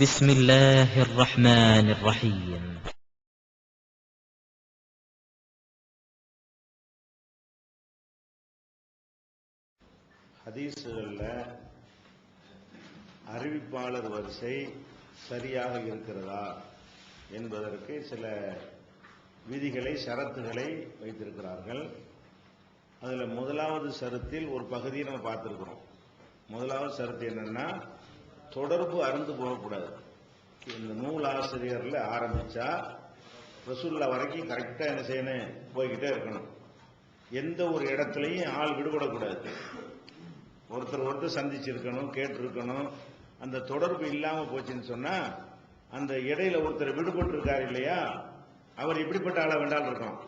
بسم الله الرحمن الرحيم. ஹதீஸ்களில் அறிவிப்பாளர் வரிசை சரியாக இருக்கிறதா என்பதற்கு சில விதிகளை ஷரத்துகளை வைத்திருக்கிறார்கள். அதில் முதலாவது ஷரத்தில் ஒரு பகுதியை நம்ம பார்த்துருக்கிறோம். முதலாவது ஷரத்து என்னன்னா, தொடர்பு அறுந்து போகக்கூடாது. இந்த நூல் ஆசிரியரில் ஆரம்பிச்சா ரசூல்லா வரைக்கும் கரெக்டாக என்ன செய்யணும், போய்கிட்டே இருக்கணும். எந்த ஒரு இடத்துலையும் ஆள் விடுபடக்கூடாது. ஒருத்தர் சந்திச்சிருக்கணும், கேட்டிருக்கணும். அந்த தொடர்பு இல்லாமல் போச்சுன்னு சொன்னா, அந்த இடையில ஒருத்தர் விடுபட்டு இருக்காரு இல்லையா, அவர் எப்படிப்பட்ட ஆளா வேண்டாலும் இருக்கலாம்.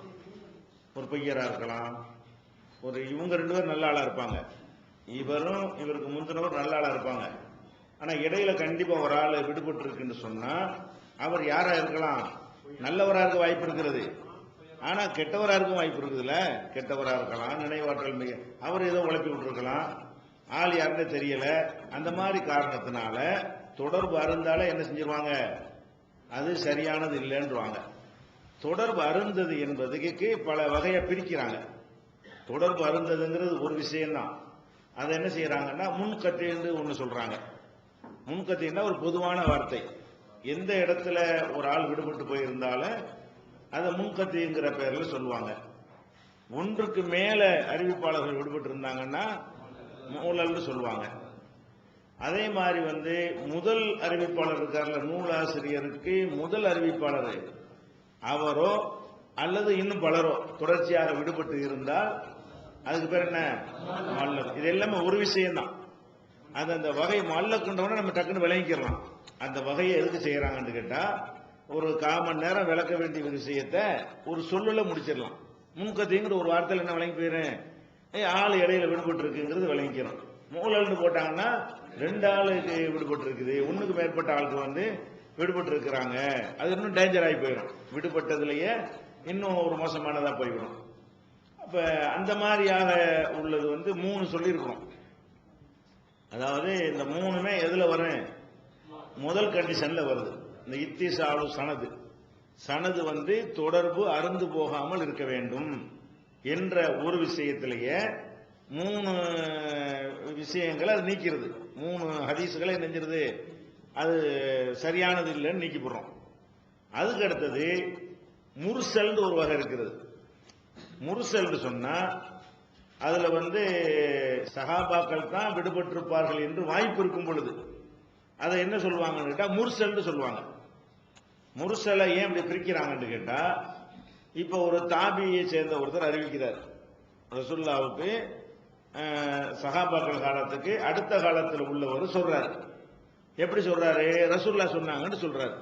ஒரு பொய்யரா இருக்கலாம், இவங்க ரெண்டு பேரும் நல்ல ஆளா இருப்பாங்க, இவரும் இவருக்கு முந்தினவர் நல்ல ஆளா இருப்பாங்க. ஆனா இடையில கண்டிப்பா ஒரு ஆள் விடுபட்டு இருக்குன்னு சொன்னா, அவர் யாரா இருக்கலாம், நல்லவரா இருக்க வாய்ப்பு இருக்கிறது. ஆனா கெட்டவரா இருக்க வாய்ப்பு இருக்குதுல்ல. கெட்டவரா இருக்கலாம், நினைவாற்றல் மிக, அவர் ஏதோ உழைப்பி விட்டுருக்கலாம், ஆள் யாருன்னு தெரியல. அந்த மாதிரி காரணத்தினால தொடர்பு அருந்தால என்ன செஞ்சிருவாங்க, அது சரியானது இல்லைன்றாங்க. தொடர்பு அருந்தது என்பதுக்கு பல வகையை பிரிக்கிறாங்க. தொடர்பு அருந்ததுங்கிறது ஒரு விஷயம்தான். அதை என்ன செய்யறாங்கன்னா, முன்கத்தின்னு ஒன்று சொல்றாங்க. முன்கத்தின்னா ஒரு பொதுவான வார்த்தை. எந்த இடத்துல ஒரு ஆள் விடுபட்டு போயிருந்தாலும் அதை முன்கத்திங்கிற பெயர்ல சொல்லுவாங்க. ஒன்றுக்கு மேல அறிவிப்பாளர்கள் விடுபட்டு இருந்தாங்கன்னா மூலல்னு சொல்லுவாங்க. அதே மாதிரி முதல் அறிவிப்பாளர் இருக்கார்ல, நூலாசிரியருக்கு முதல் அறிவிப்பாளர் அவரோ அல்லது இன்னும் பலரோ தொடர்ச்சியாக விடுபட்டு இருந்தால் அதுக்கு பேர் என்ன, மல்லக். இது எல்லாமே ஒரு விஷயம்தான். அது அந்த வகை மல்லக்குன்றவன நம்ம டக்குன்னு விளங்கிக்கலாம். அந்த வகையை எதுக்கு செய்யறாங்கன்னு கேட்டா, ஒரு காமன் நேரம் விளக்க வேண்டிய ஒரு விஷயத்த ஒரு சொல்லுல முடிச்சிடலாம். முன்கத்திங்கிற ஒரு வார்த்தையில் என்ன விளங்கி போயிடும், ஆள் இடையில விடுபட்டு இருக்குங்கிறது விளங்கிக்கிறோம். மூலல்னு போட்டாங்கன்னா ரெண்டு ஆளுக்கு விடுபட்டு இருக்குது, ஒண்ணுக்கு மேற்பட்ட ஆளுக்கு விடுபட்டு இருக்கிறாங்க, அது இன்னும் டேஞ்சர் ஆகி போயிடும். விடுபட்டதுலயே இன்னும் ஒரு மோசமானதா போய்விடும். அப்ப அந்த மாதிரியாக உள்ளது மூணு சொல்லியிருக்கிறோம். அதாவது இந்த மூணுமே எதுல வரும், முதல் கண்டிஷன்ல வருது. இந்த இத்திசாலு சனது, சனது தொடர்பு அருந்து போகாமல் இருக்க வேண்டும் என்ற ஒரு விஷயத்திலேயே மூணு விஷயங்களை அது நீக்கிறது. மூணு ஹதீசுகளை நெஞ்சிருது, அது சரியானது இல்லைன்னு நீக்கி போடுறோம். அதுக்கு அடுத்தது முர்சல் ஒரு வகை இருக்கிறது. முர்சல் சொன்னா அதுல சஹாபாக்கள் தான் விடுபட்டிருப்பார்கள் என்று வாய்ப்பு இருக்கும் பொழுது அதை என்ன சொல்லுவாங்கன்னு கேட்டா முர்சல் சொல்லுவாங்க. முர்சலை ஏன் இப்படி பிரிக்கிறாங்கன்னு கேட்டா, இப்ப ஒரு தாபியை சேர்ந்த ஒருத்தர் அறிவிக்கிறார் ரசூலுல்லாவுக்கு, சஹாபாக்கள் காலத்துக்கு அடுத்த காலத்தில் உள்ளவர் சொல்றாரு. எப்படி சொல்றாரு, ரசூலுல்லாஹ் சொன்னாங்கன்னு சொல்றாரு.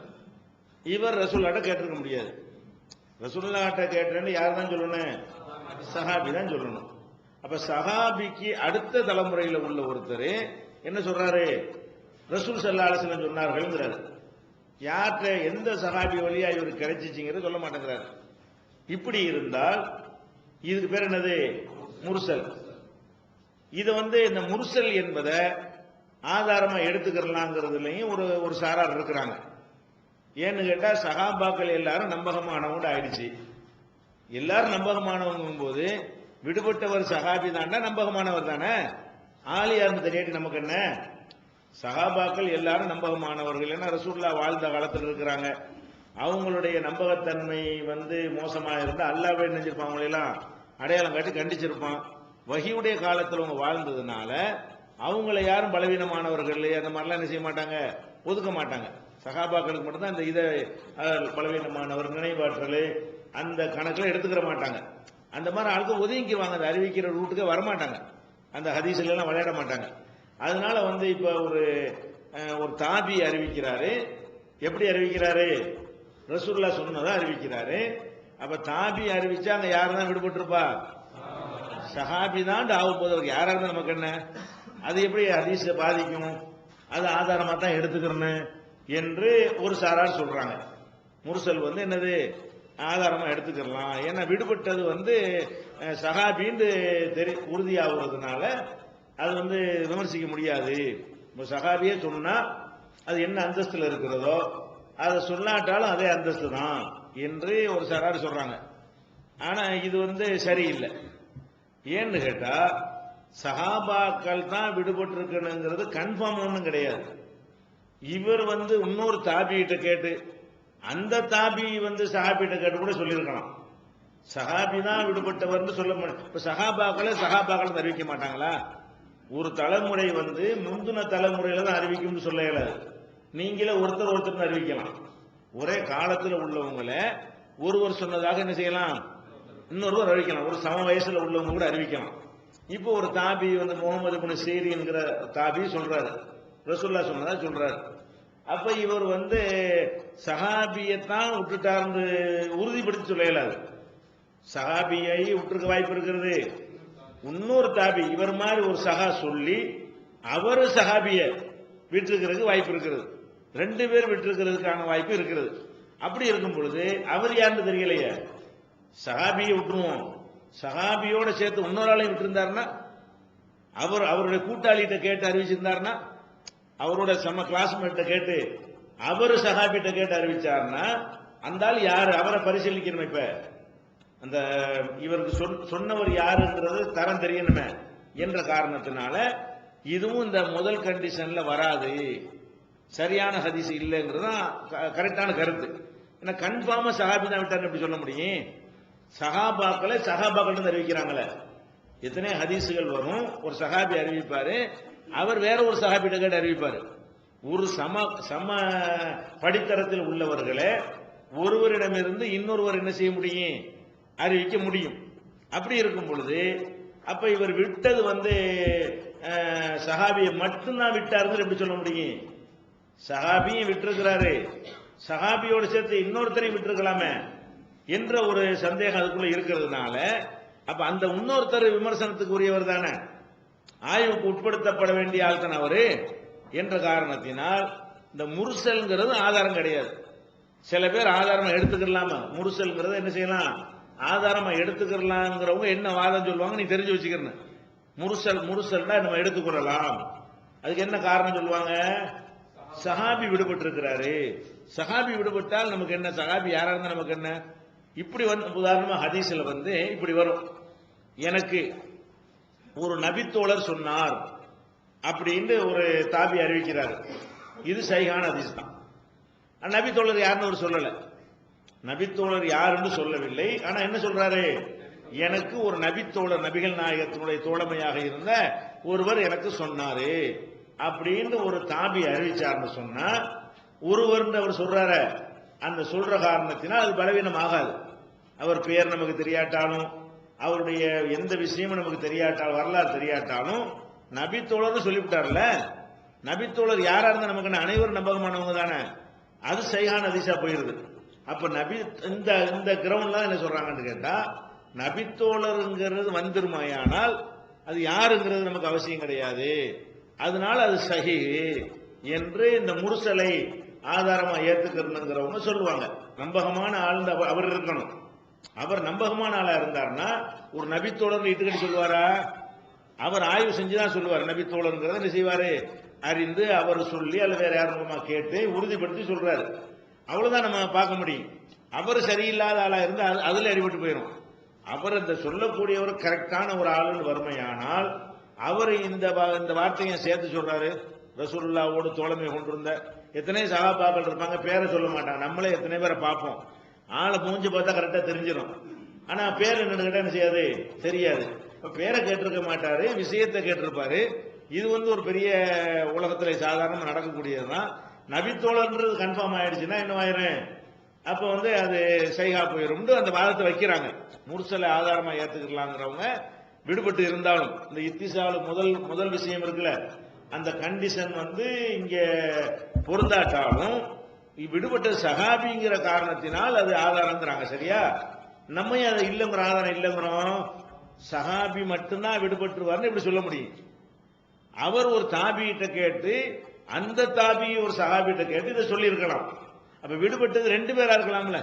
இவர் ரசூலுல்லாஹ்ட்ட கேட்டிருக்க முடியாது. ரசூலுல்லாஹ்ட்ட கேட்டேன்னு யார் தான் சொல்லணும், சஹாபி தான் சொல்லணும். அப்ப சஹாபிக்கு அடுத்த தலைமுறையில் உள்ள ஒருத்தர் என்ன சொல்றாரு, ரசூல் ஸல்லல்லாஹு அலைஹி வஸல்லம் சொன்னார்கள்ங்கிறாரு. யார்கிட்ட எந்த சஹாபி வழியா இவர் கிடைச்சிச்சுங்கிறது சொல்ல மாட்டேங்கிறாரு. இப்படி இருந்தால் இதுக்கு பேர் என்னது, முர்சல். இது இந்த முர்சல் என்பதை ஆதாரமா எடுத்துக்கிறலாங்கிறதுலையும் ஒரு சாரார் இருக்கிறாங்க. ஏன்னு கேட்டா, சஹாபாக்கள் எல்லாரும் நம்பகமானவங்க ஆயிடுச்சு. எல்லாரும் நம்பகமானவங்கும் போது விடுபட்டவர் சஹாபி தாண்டா நம்பகமானவர் தானே, ஆலியார்னு தெரியாட்டி நமக்கு என்ன. சஹாபாக்கள் எல்லாரும் நம்பகமானவர்கள். ஏன்னா ரசூலுல்லாஹ் வாழ்ந்த காலத்தில் இருக்கிறாங்க. அவங்களுடைய நம்பகத்தன்மை மோசமா இருந்தா அல்லாஹ்வே நினைச்சிருப்பான், அவங்களெல்லாம் அடையாளம் காட்டி கண்டிச்சிருப்பான். வஹியுடைய காலத்தில் அவங்க வாழ்ந்ததுனால அவங்கள யாரும் பலவீனமானவர்கள் அந்த மாதிரிலாம் என்ன செய்ய மாட்டாங்க, ஒதுக்க மாட்டாங்க. சஹாபாக்களுக்கு மட்டும்தான் இந்த இதை பலவீனமானவர் நினைவாற்றல் அந்த கணக்கில் எடுத்துக்கிற மாட்டாங்க. அந்த மாதிரி ஆளுக்கு ஒதுங்கிக்குவாங்க, அந்த அறிவிக்கிற ரூட்டுக்கு வரமாட்டாங்க, அந்த ஹதீஸ்ல எல்லாம் விளையாட மாட்டாங்க. அதனால இப்ப ஒரு தாபி அறிவிக்கிறாரு. எப்படி அறிவிக்கிறாரு, ரசூலுல்லாஹ் சொன்னதா அறிவிக்கிறாரு. அப்ப தாபி அறிவிச்சா அங்க யார் தான் விடுபட்டு இருப்பா, சஹாபி தான் ஆகும் போது அவர் யாரா இருந்தா நமக்கு என்ன, அது எப்படி ஹதீஸ பாதிக்கும், அது ஆதாரமா தான் எடுத்துக்கிறேன்னு என்று ஒரு சாரார் சொல்றாங்க. முர்சல் என்னது, ஆதாரமா எடுத்துக்கலாம். ஏன்னா விடுபட்டது சஹாபின்னு உறுதியாகிறதுனால அது விமர்சிக்க முடியாது. சஹாபியே சொன்னா அது என்ன அந்தஸ்துல இருக்கிறதோ அதை சொல்லாட்டாலும் அதே அந்தஸ்து தான் என்று ஒரு சாரார் சொல்றாங்க. ஆனா இது சரியில்லை. ஏன்னு கேட்டா சஹாபாக்கள் தான் விடுபட்டு இருக்கணுங்கிறது கன்ஃபார்ம் ஒன்றும் கிடையாது. இவர் இன்னொரு தாபிகிட்ட கேட்டு அந்த தாபி சஹாபிகிட்ட கேட்டு கூட சொல்லியிருக்கலாம். சஹாபி தான் விடுபட்டவர் சொல்ல முடியும். இப்ப சஹாபாக்களை அறிவிக்க மாட்டாங்களா? ஒரு தலைமுறை முந்தின தலைமுறையில தான் அறிவிக்கும்னு சொல்ல இயலாது. நீங்களே ஒருத்தர் அறிவிக்கலாம். ஒரே காலத்தில் உள்ளவங்களை ஒருவர் சொன்னதாக என்ன செய்யலாம், இன்னொருவர் அறிவிக்கலாம். ஒரு சம வயசுல உள்ளவங்க கூட அறிவிக்கலாம். இப்போ ஒரு தாபி முகமது இப்னு சீரின்ங்கிற தாபி சொல்றாரு, ரசூலுல்லாஹ் சொன்னதா சொல்றாரு. அப்ப இவர் சஹாபியத்தான் விட்டுட்டார்னு உறுதிப்படுத்தி சொல்ல இயலாது. சஹாபியை விட்டுருக்க வாய்ப்பு இருக்கிறது. இன்னொரு தாபி இவர் மாதிரி ஒரு சஹா சொல்லி அவர் சஹாபிய விட்டுருக்கிறதுக்கு வாய்ப்பு இருக்கிறது. 2 பேர் விட்டுருக்கிறதுக்கான வாய்ப்பு இருக்கிறது. அப்படி இருக்கும் பொழுது அவர் யாருன்னு தெரியலையே, சஹாபியை விட்டுருவோம். சஹாபியோட சேர்த்து இன்னொரு ஆளையும் விட்டுருந்தாருன்னா, அவருடைய கூட்டாளிகிட்ட கேட்டு அறிவிச்சிருந்தாருன்னா, அவரோட சம கிளாஸ்மேட்ட கேட்டு அவர் சஹாபிட்ட கேட்டு அறிவிச்சாருன்னா, அந்த ஆள் யாரு அவரை பரிசீலிக்கணும். இப்ப அந்த இவருக்கு சொன்னவர் யாருன்றது தரம் தெரியணுமே என்ற காரணத்தினால இதுவும் இந்த முதல் கண்டிஷன்ல வராது. சரியான ஹதீஸ் இல்லைங்கிறது தான் கரெக்டான கருத்து. ஏன்னா கன்ஃபார்மா சஹாபி தான் விட்டாரு எப்படி சொல்ல முடியும்? சஹாபாக்கள் அறிவிக்கிறாங்களே, எத்தனை ஹதீஸுகள் வரும். ஒரு சஹாபி அறிவிப்பாரு, அவர் வேற ஒரு சஹாபிட்ட கேட்டு அறிவிப்பாரு. ஒரு சம படித்தரத்தில் உள்ளவர்களே ஒருவரிடமிருந்து இன்னொருவர் என்ன செய்ய முடியும், அறிவிக்க முடியும். அப்படி இருக்கும் பொழுது அப்ப இவர் விட்டது சஹாபியை மட்டும்தான் விட்டாரு எப்படி சொல்ல முடியும்? சஹாபியும் விட்டிருக்கிறாரு, சஹாபியோடு சேர்த்து இன்னொருத்தரையும் விட்டிருக்கலாமே என்ற ஒரு சந்தேகம் அதுக்குள்ள இருக்கிறதுனால அப்ப அந்த இன்னொருத்தர் விமர்சனத்துக்கு உரியவர் தானே, ஆய்வுக்கு உட்படுத்தப்பட வேண்டிய ஆள் தானே அவரு என்ற காரணத்தினால் இந்த முர்சல்ங்கிறது ஆதாரம் கிடையாது. சில பேர் ஆதாரமா எடுத்துக்கலாமா, முர்சல்ங்கிறத என்ன செய்யலாம், ஆதாரமா எடுத்துக்கலாம்ங்கிறவங்க என்ன வாதம் சொல்லுவாங்க நீ தெரிஞ்சு வச்சுக்கிறேன். முர்சல்னா நம்ம எடுத்துக்கொள்ளலாம். அதுக்கு என்ன காரணம் சொல்லுவாங்க? சஹாபி விடுபட்டு இருக்கிறாரு. சஹாபி விடுபட்டால் நமக்கு என்ன, சஹாபி யாரா இருந்தா நமக்கு என்ன? இப்படி உதாரணமா ஹதீஸ்ல இப்படி வரும், எனக்கு ஒரு நபித்தோழர் சொன்னார் அப்படின்னு ஒரு தாபி அறிவிக்கிறாரு. இது சஹீஹான ஹதீஸ் தான். நபித்தோழர் யாருன்னு ஒரு சொல்லல, நபித்தோழர் யாருன்னு சொல்லவில்லை. ஆனா என்ன சொல்றாரு, எனக்கு ஒரு நபித்தோழர், நபிகள் நாயகத்தினுடைய தோழமையாக இருந்த ஒருவர் எனக்கு சொன்னாரு அப்படின்னு ஒரு தாபி அறிவிச்சார்னு சொன்னா, ஒருவர் அவர் சொல்றாரு, அந்த சொல்ற காரணத்தினால் அது பலவீனம் ஆகாது. அவர் பெயர் நமக்கு தெரியாட்டாலும், அவருடைய எந்த விஷயமும் நமக்கு தெரியாட்டாலும், வரலாறு தெரியாட்டாலும் நபித்தோழர் சொல்லிவிட்டார்ல, நபித்தோழர் யாரா இருந்தா நமக்கு அனைவரும் நம்பகமானவங்க தானே, அது சஹீஹான ஹதீஸா போயிருது. அப்ப நபி இந்த கிரவுண்ட்ல என்ன சொல்றாங்கன்னு கேட்டா, நபித்தோழருங்கிறது வந்துருமாயானால் அது யாருங்கிறது நமக்கு அவசியம் கிடையாது, அதனால அது சஹீஹ் என்று இந்த முர்சலை ஆதாரமா ஏத்துக்கிறவங்க சொல்லுவாங்க. நம்பகமான ஆள் அவர் இருக்கணும். அவர் நம்பகமான ஆளா இருந்தார்னா ஒரு நபித்தோழர் இட்டுக்கட்டி சொல்லுவாரா? அவர் ஆய்வு செஞ்சுதான் சொல்லுவார். நபித்தோழருங்கிறத என்ன செய்வாரு, அறிந்து அவர் சொல்லி அல்ல வேற யாருமா கேட்டு உறுதிப்படுத்தி சொல்றாரு. அவ்வளவுதான் நம்ம பார்க்க முடியும். அவர் சரியில்லாத ஆளா இருந்தா அதுல அடிபட்டு போயிடும். அவர் அந்த சொல்லக்கூடியவர் கரெக்டான ஒரு ஆளுன்னு வறுமையானால் அவர் இந்த வார்த்தையை சேர்த்து சொல்றாரு. ரசூலுல்லாஹ்வோடு தோழமை கொண்டிருந்த எத்தனை சஹாபாக்கள் இருப்பாங்க, பேரை சொல்ல மாட்டாங்க. நம்மளே எத்தனை பேரை பார்ப்போம், ஆளை மூஞ்சி பார்த்தா கரெக்டா தெரிஞ்சிடும். ஆனா பேர் என்னன்னு கேட்டா என்ன செய்யாது, தெரியாது. பேரை கேட்டிருக்க மாட்டாரு, விஷயத்தை கேட்டிருப்பாரு. இது ஒரு பெரிய உலகத்துல சாதாரணமா நடக்கக்கூடியதுதான். நபித்தோழர்ன்றது கன்ஃபார்ம் ஆயிடுச்சுன்னா என்ன ஆயிரும், அப்ப அது சைகா போயிரும் அந்த வாதத்தை வைக்கிறாங்க. முர்சலை ஆதாரமா ஏத்துக்கலாங்கிறவங்க விடுபட்டு இருந்தாலும் இந்த இத்திசால் முதல் விஷயம் இருக்குல்ல, அந்த கண்டிஷன் இங்க பொருந்தாட்டாலும் விடுபட்ட சஹாபிங்கிற காரணத்தினால் அது ஆதாரங்கிறாங்க. சரியா? நம்ம அதை இல்லங்கிற ஆதாரம் இல்லங்கிறோம். சஹாபி மட்டும்தான் விடுபட்டுருவார்னு இப்படி சொல்ல முடியும். அவர் ஒரு தாபிகிட்ட கேட்டு, அந்த தாபி ஒரு சஹாபிகிட்ட கேட்டு இதை சொல்லி இருக்கலாம். அப்ப விடுபட்டது 2 பேரா இருக்கலாம்ல,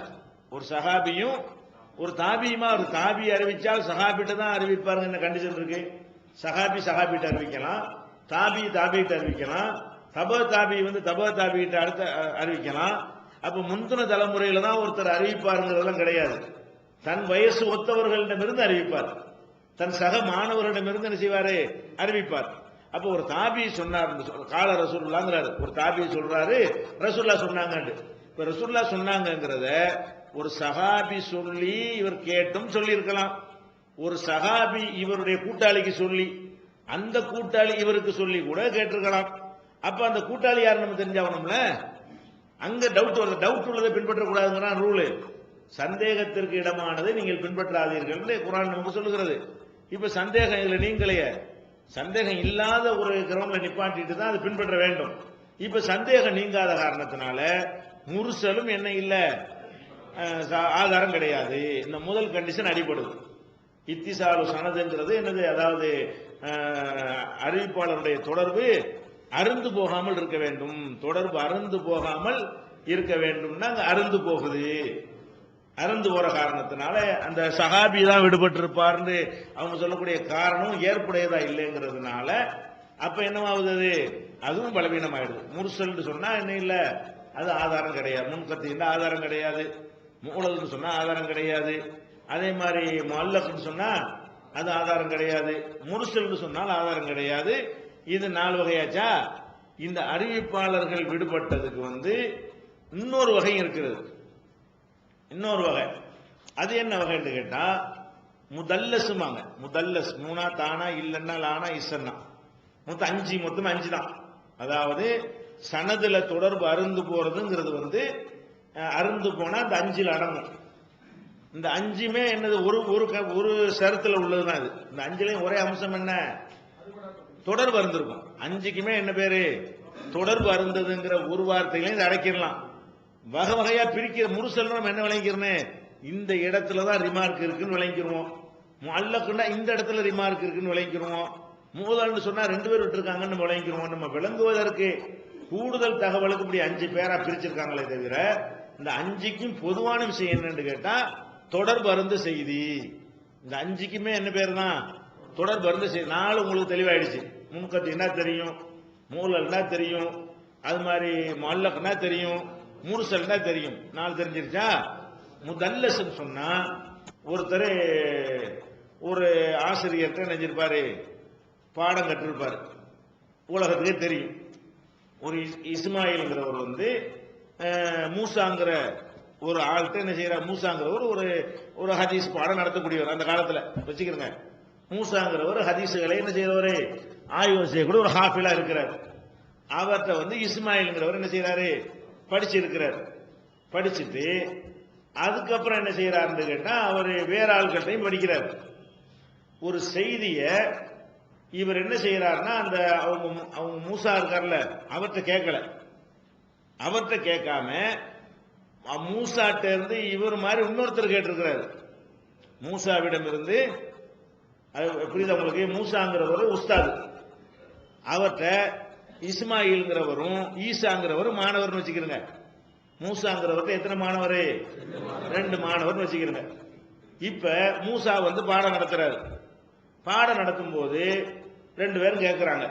ஒரு சஹாபியும் ஒரு தாபியுமா. ஒரு தாபி அறிவிச்சால் சஹாபிட்ட தான் அறிவிப்பாருங்க. என்ன கண்டிஷன் இருக்கு, சஹாபிட்ட அறிவிக்கலாம், தாபிகிட்ட அறிவிக்கலாம். தப தாபி வந்து தப தாபிகிட்ட அடுத்த அறிவிக்கலாம். அப்ப முந்தின தலைமுறையில தான் ஒருத்தர் அறிவிப்பாருங்கிறதெல்லாம் கிடையாது. தன் வயசு ஒத்தவர்களிடமிருந்து அறிவிப்பார், தன் சக மாணவர்களிடமிருந்து என்ன செய்வாரு, அறிவிப்பார். அப்ப ஒரு தாபி சொன்னார், கால ரசூலுல்லாஹ்ங்கறாரு, ஒரு தாபி சொல்றாரு ரசூலுல்லாஹ் சொன்னாங்க. இப்ப ரசூலுல்லாஹ் சொன்னாங்கங்கறத ஒரு சஹாபி சொல்லி இவர் கேட்டும் சொல்லி இருக்கலாம். ஒரு சஹாபி இவருடைய கூட்டாளிக்கு சொல்லி அந்த கூட்டாளி இவருக்கு சொல்லி கூட கேட்டிருக்கலாம். அப்ப அந்த கூட்டாளி யார் நம்ம தெரிஞ்சாகணும்ல. அங்க டவுட் வருது, டவுட் உள்ளதை பின்பற்ற கூடாதுங்கிற ரூல். சந்தேகத்திற்கு இடமானதை நீங்கள் பின்பற்றாதீர்கள் குர்ஆன் நமக்கு சொல்லுகிறது. இப்ப சந்தேகம் இதுல நீங்களையே, சந்தேகம் இல்லாத ஒரு கிரவுண்ட்ல நிப்பாட்டிட்டு தான் அதை பின்பற்ற வேண்டும். இப்ப சந்தேகம் நீங்காத காரணத்தினால முர்சலும் என்ன இல்ல, ஆதாரம் கிடையாது. இந்த முதல் கண்டிஷன் அடிபடுது. இத்திசாலு சனதுங்கிறது என்னது, அதாவது அறிவிப்பாளருடைய தொடர்பு அருந்து போகாமல் இருக்க வேண்டும். தொடர்பு அருந்து போகாமல் இருக்க வேண்டும்னா அங்க அருந்து போகுது. அருந்து போற காரணத்தினால அந்த சஹாபி தான் விடுபட்டு இருப்பார்னு அவங்க சொல்லக்கூடிய காரணம் ஏற்புடையதா இல்லைங்கிறதுனால அப்ப என்னவாகுது, அதுவும் பலவீனமாயிடுது. முர்சல்னு சொன்னா என்ன இல்ல, அது ஆதாரம் கிடையாது. முன்கத்தின்னா ஆதாரம் கிடையாது. மூலதுன்னு சொன்னா ஆதாரம் கிடையாது. அதே மாதிரி முஅல்லக்னு சொன்னா அது ஆதாரம் கிடையாது. முர்சல்னு சொன்னால் ஆதாரம் கிடையாது. இது 4 வகையாச்சா. இந்த அறிவிப்பாளர்கள் விடுபட்டதுக்கு வந்து இன்னொரு வகை இருக்கிறது. இன்னொரு வகை, அது என்ன வகைன்னு கேட்டா முதல்லசுமாங்க. முதல்லஸ் மூணா தானா இல்லன்னா லானா இசன்னா மொத்தம் 5, மொத்தம் 5 தான். அதாவது சனதுல தொடர்பு அருந்து போறதுங்கிறது வந்து அருந்து போனா இந்த 5ல் அடங்கும். இந்த 5மே என்னது, ஒரு சரத்துல உள்ளதுதான் இது. இந்த 5லையும் ஒரே அம்சம் என்ன, தொடர்பு அருந்திருக்கும். 5க்குமே என்ன பேரு, தொடர்பு அருந்ததுங்கிற ஒரு வார்த்தையில இதை அடைக்கிடலாம். வகை வகையா பிரிக்கிற முர்சல் நம்ம என்ன விளங்கிக்கிறோம், இந்த இடத்துலதான் ரிமார்க் இருக்குன்னு விளங்கிக்கிறோம். முஅல்லக்னா இந்த இடத்துல ரிமார்க் இருக்குன்னு விளங்கிக்கிறோம். மூதல்னு சொன்னா 2 பேர் விட்டுருக்காங்கன்னு விளங்கிக்கிறோம். நம்ம விளங்குவதற்கு கூடுதல் தகவலுக்கு இப்படி 5 பேரா பிரிச்சிருக்காங்களே தவிர இந்த 5க்கும் பொதுவான விஷயம் என்னன்னு கேட்டா தொடர்பு அருந்த செய்தி. இந்த 5க்குமே என்ன பேர் தான், தொடர்பு அருந்த செய்தி. 4 உங்களுக்கு தெளிவாயிடுச்சு. முன்கத்து என்ன தெரியும், மூலல்னா தெரியும், அது மாதிரி முஅல்லக்னா தெரியும், முர்சல்னா தெரியும். 4 தெரிஞ்சிருச்சா. முதல்லஸ் சொன்னா ஒருத்தர் ஒரு ஆசிரியர்கிட்ட நினைச்சிருப்பாரு, பாடம் கற்றிருப்பாரு, உலகத்துக்கே தெரியும். ஒரு இஸ்மாயில்ங்கிறவர் வந்து மூசாங்கிற ஒரு ஆள்கிட்ட என்ன செய்யறார், மூசாங்கிறவர் ஒரு ஹதீஸ் பாடம் நடத்தக்கூடியவர். அந்த காலத்துல வச்சுக்கிறங்க, மூசாங்கிறவர் ஹதீஸுகளை என்ன செய்யறவரு, ஆய்வு செய்யக்கூடிய ஒரு ஹாஃபிலா இருக்கிறார். அவர்கிட்ட வந்து இஸ்மாயில்ங்கிறவர் என்ன செய்யறாரு, படிச்சிருக்கிறார். படிச்சுட்டு அதுக்கப்புறம் என்ன செய்யறாருன்னு கேட்டா அவர் வேற ஆள்கிட்டையும் படிக்கிறார். ஒரு செய்திய இவர் என்ன செய்யறாருன்னா அந்த அவங்க மூசா இருக்கார்ல அவர்கிட்ட கேட்கல. அவர்கிட்ட கேட்காம மூசாட்ட இருந்து இவர் மாதிரி இன்னொருத்தர் கேட்டிருக்கிறாரு. மூசாவிடம் இருந்து, புரியுதா உங்களுக்கு, மூசாங்கிறவர் உஸ்தாது, அவர்கிட்ட இஸ்மாயில்ங்கிறவரும் ஈசாங்கிறவரும் மாணவர்னு வச்சுக்கிறங்க. மூசாங்கிறவர்கிட்ட எத்தனை மாணவர், 2 மாணவர்னு வச்சுக்கிறங்க. இப்ப மூசா வந்து பாடம் நடத்துறாரு. பாடம் நடத்தும் போது 2 பேரும் கேட்கிறாங்க.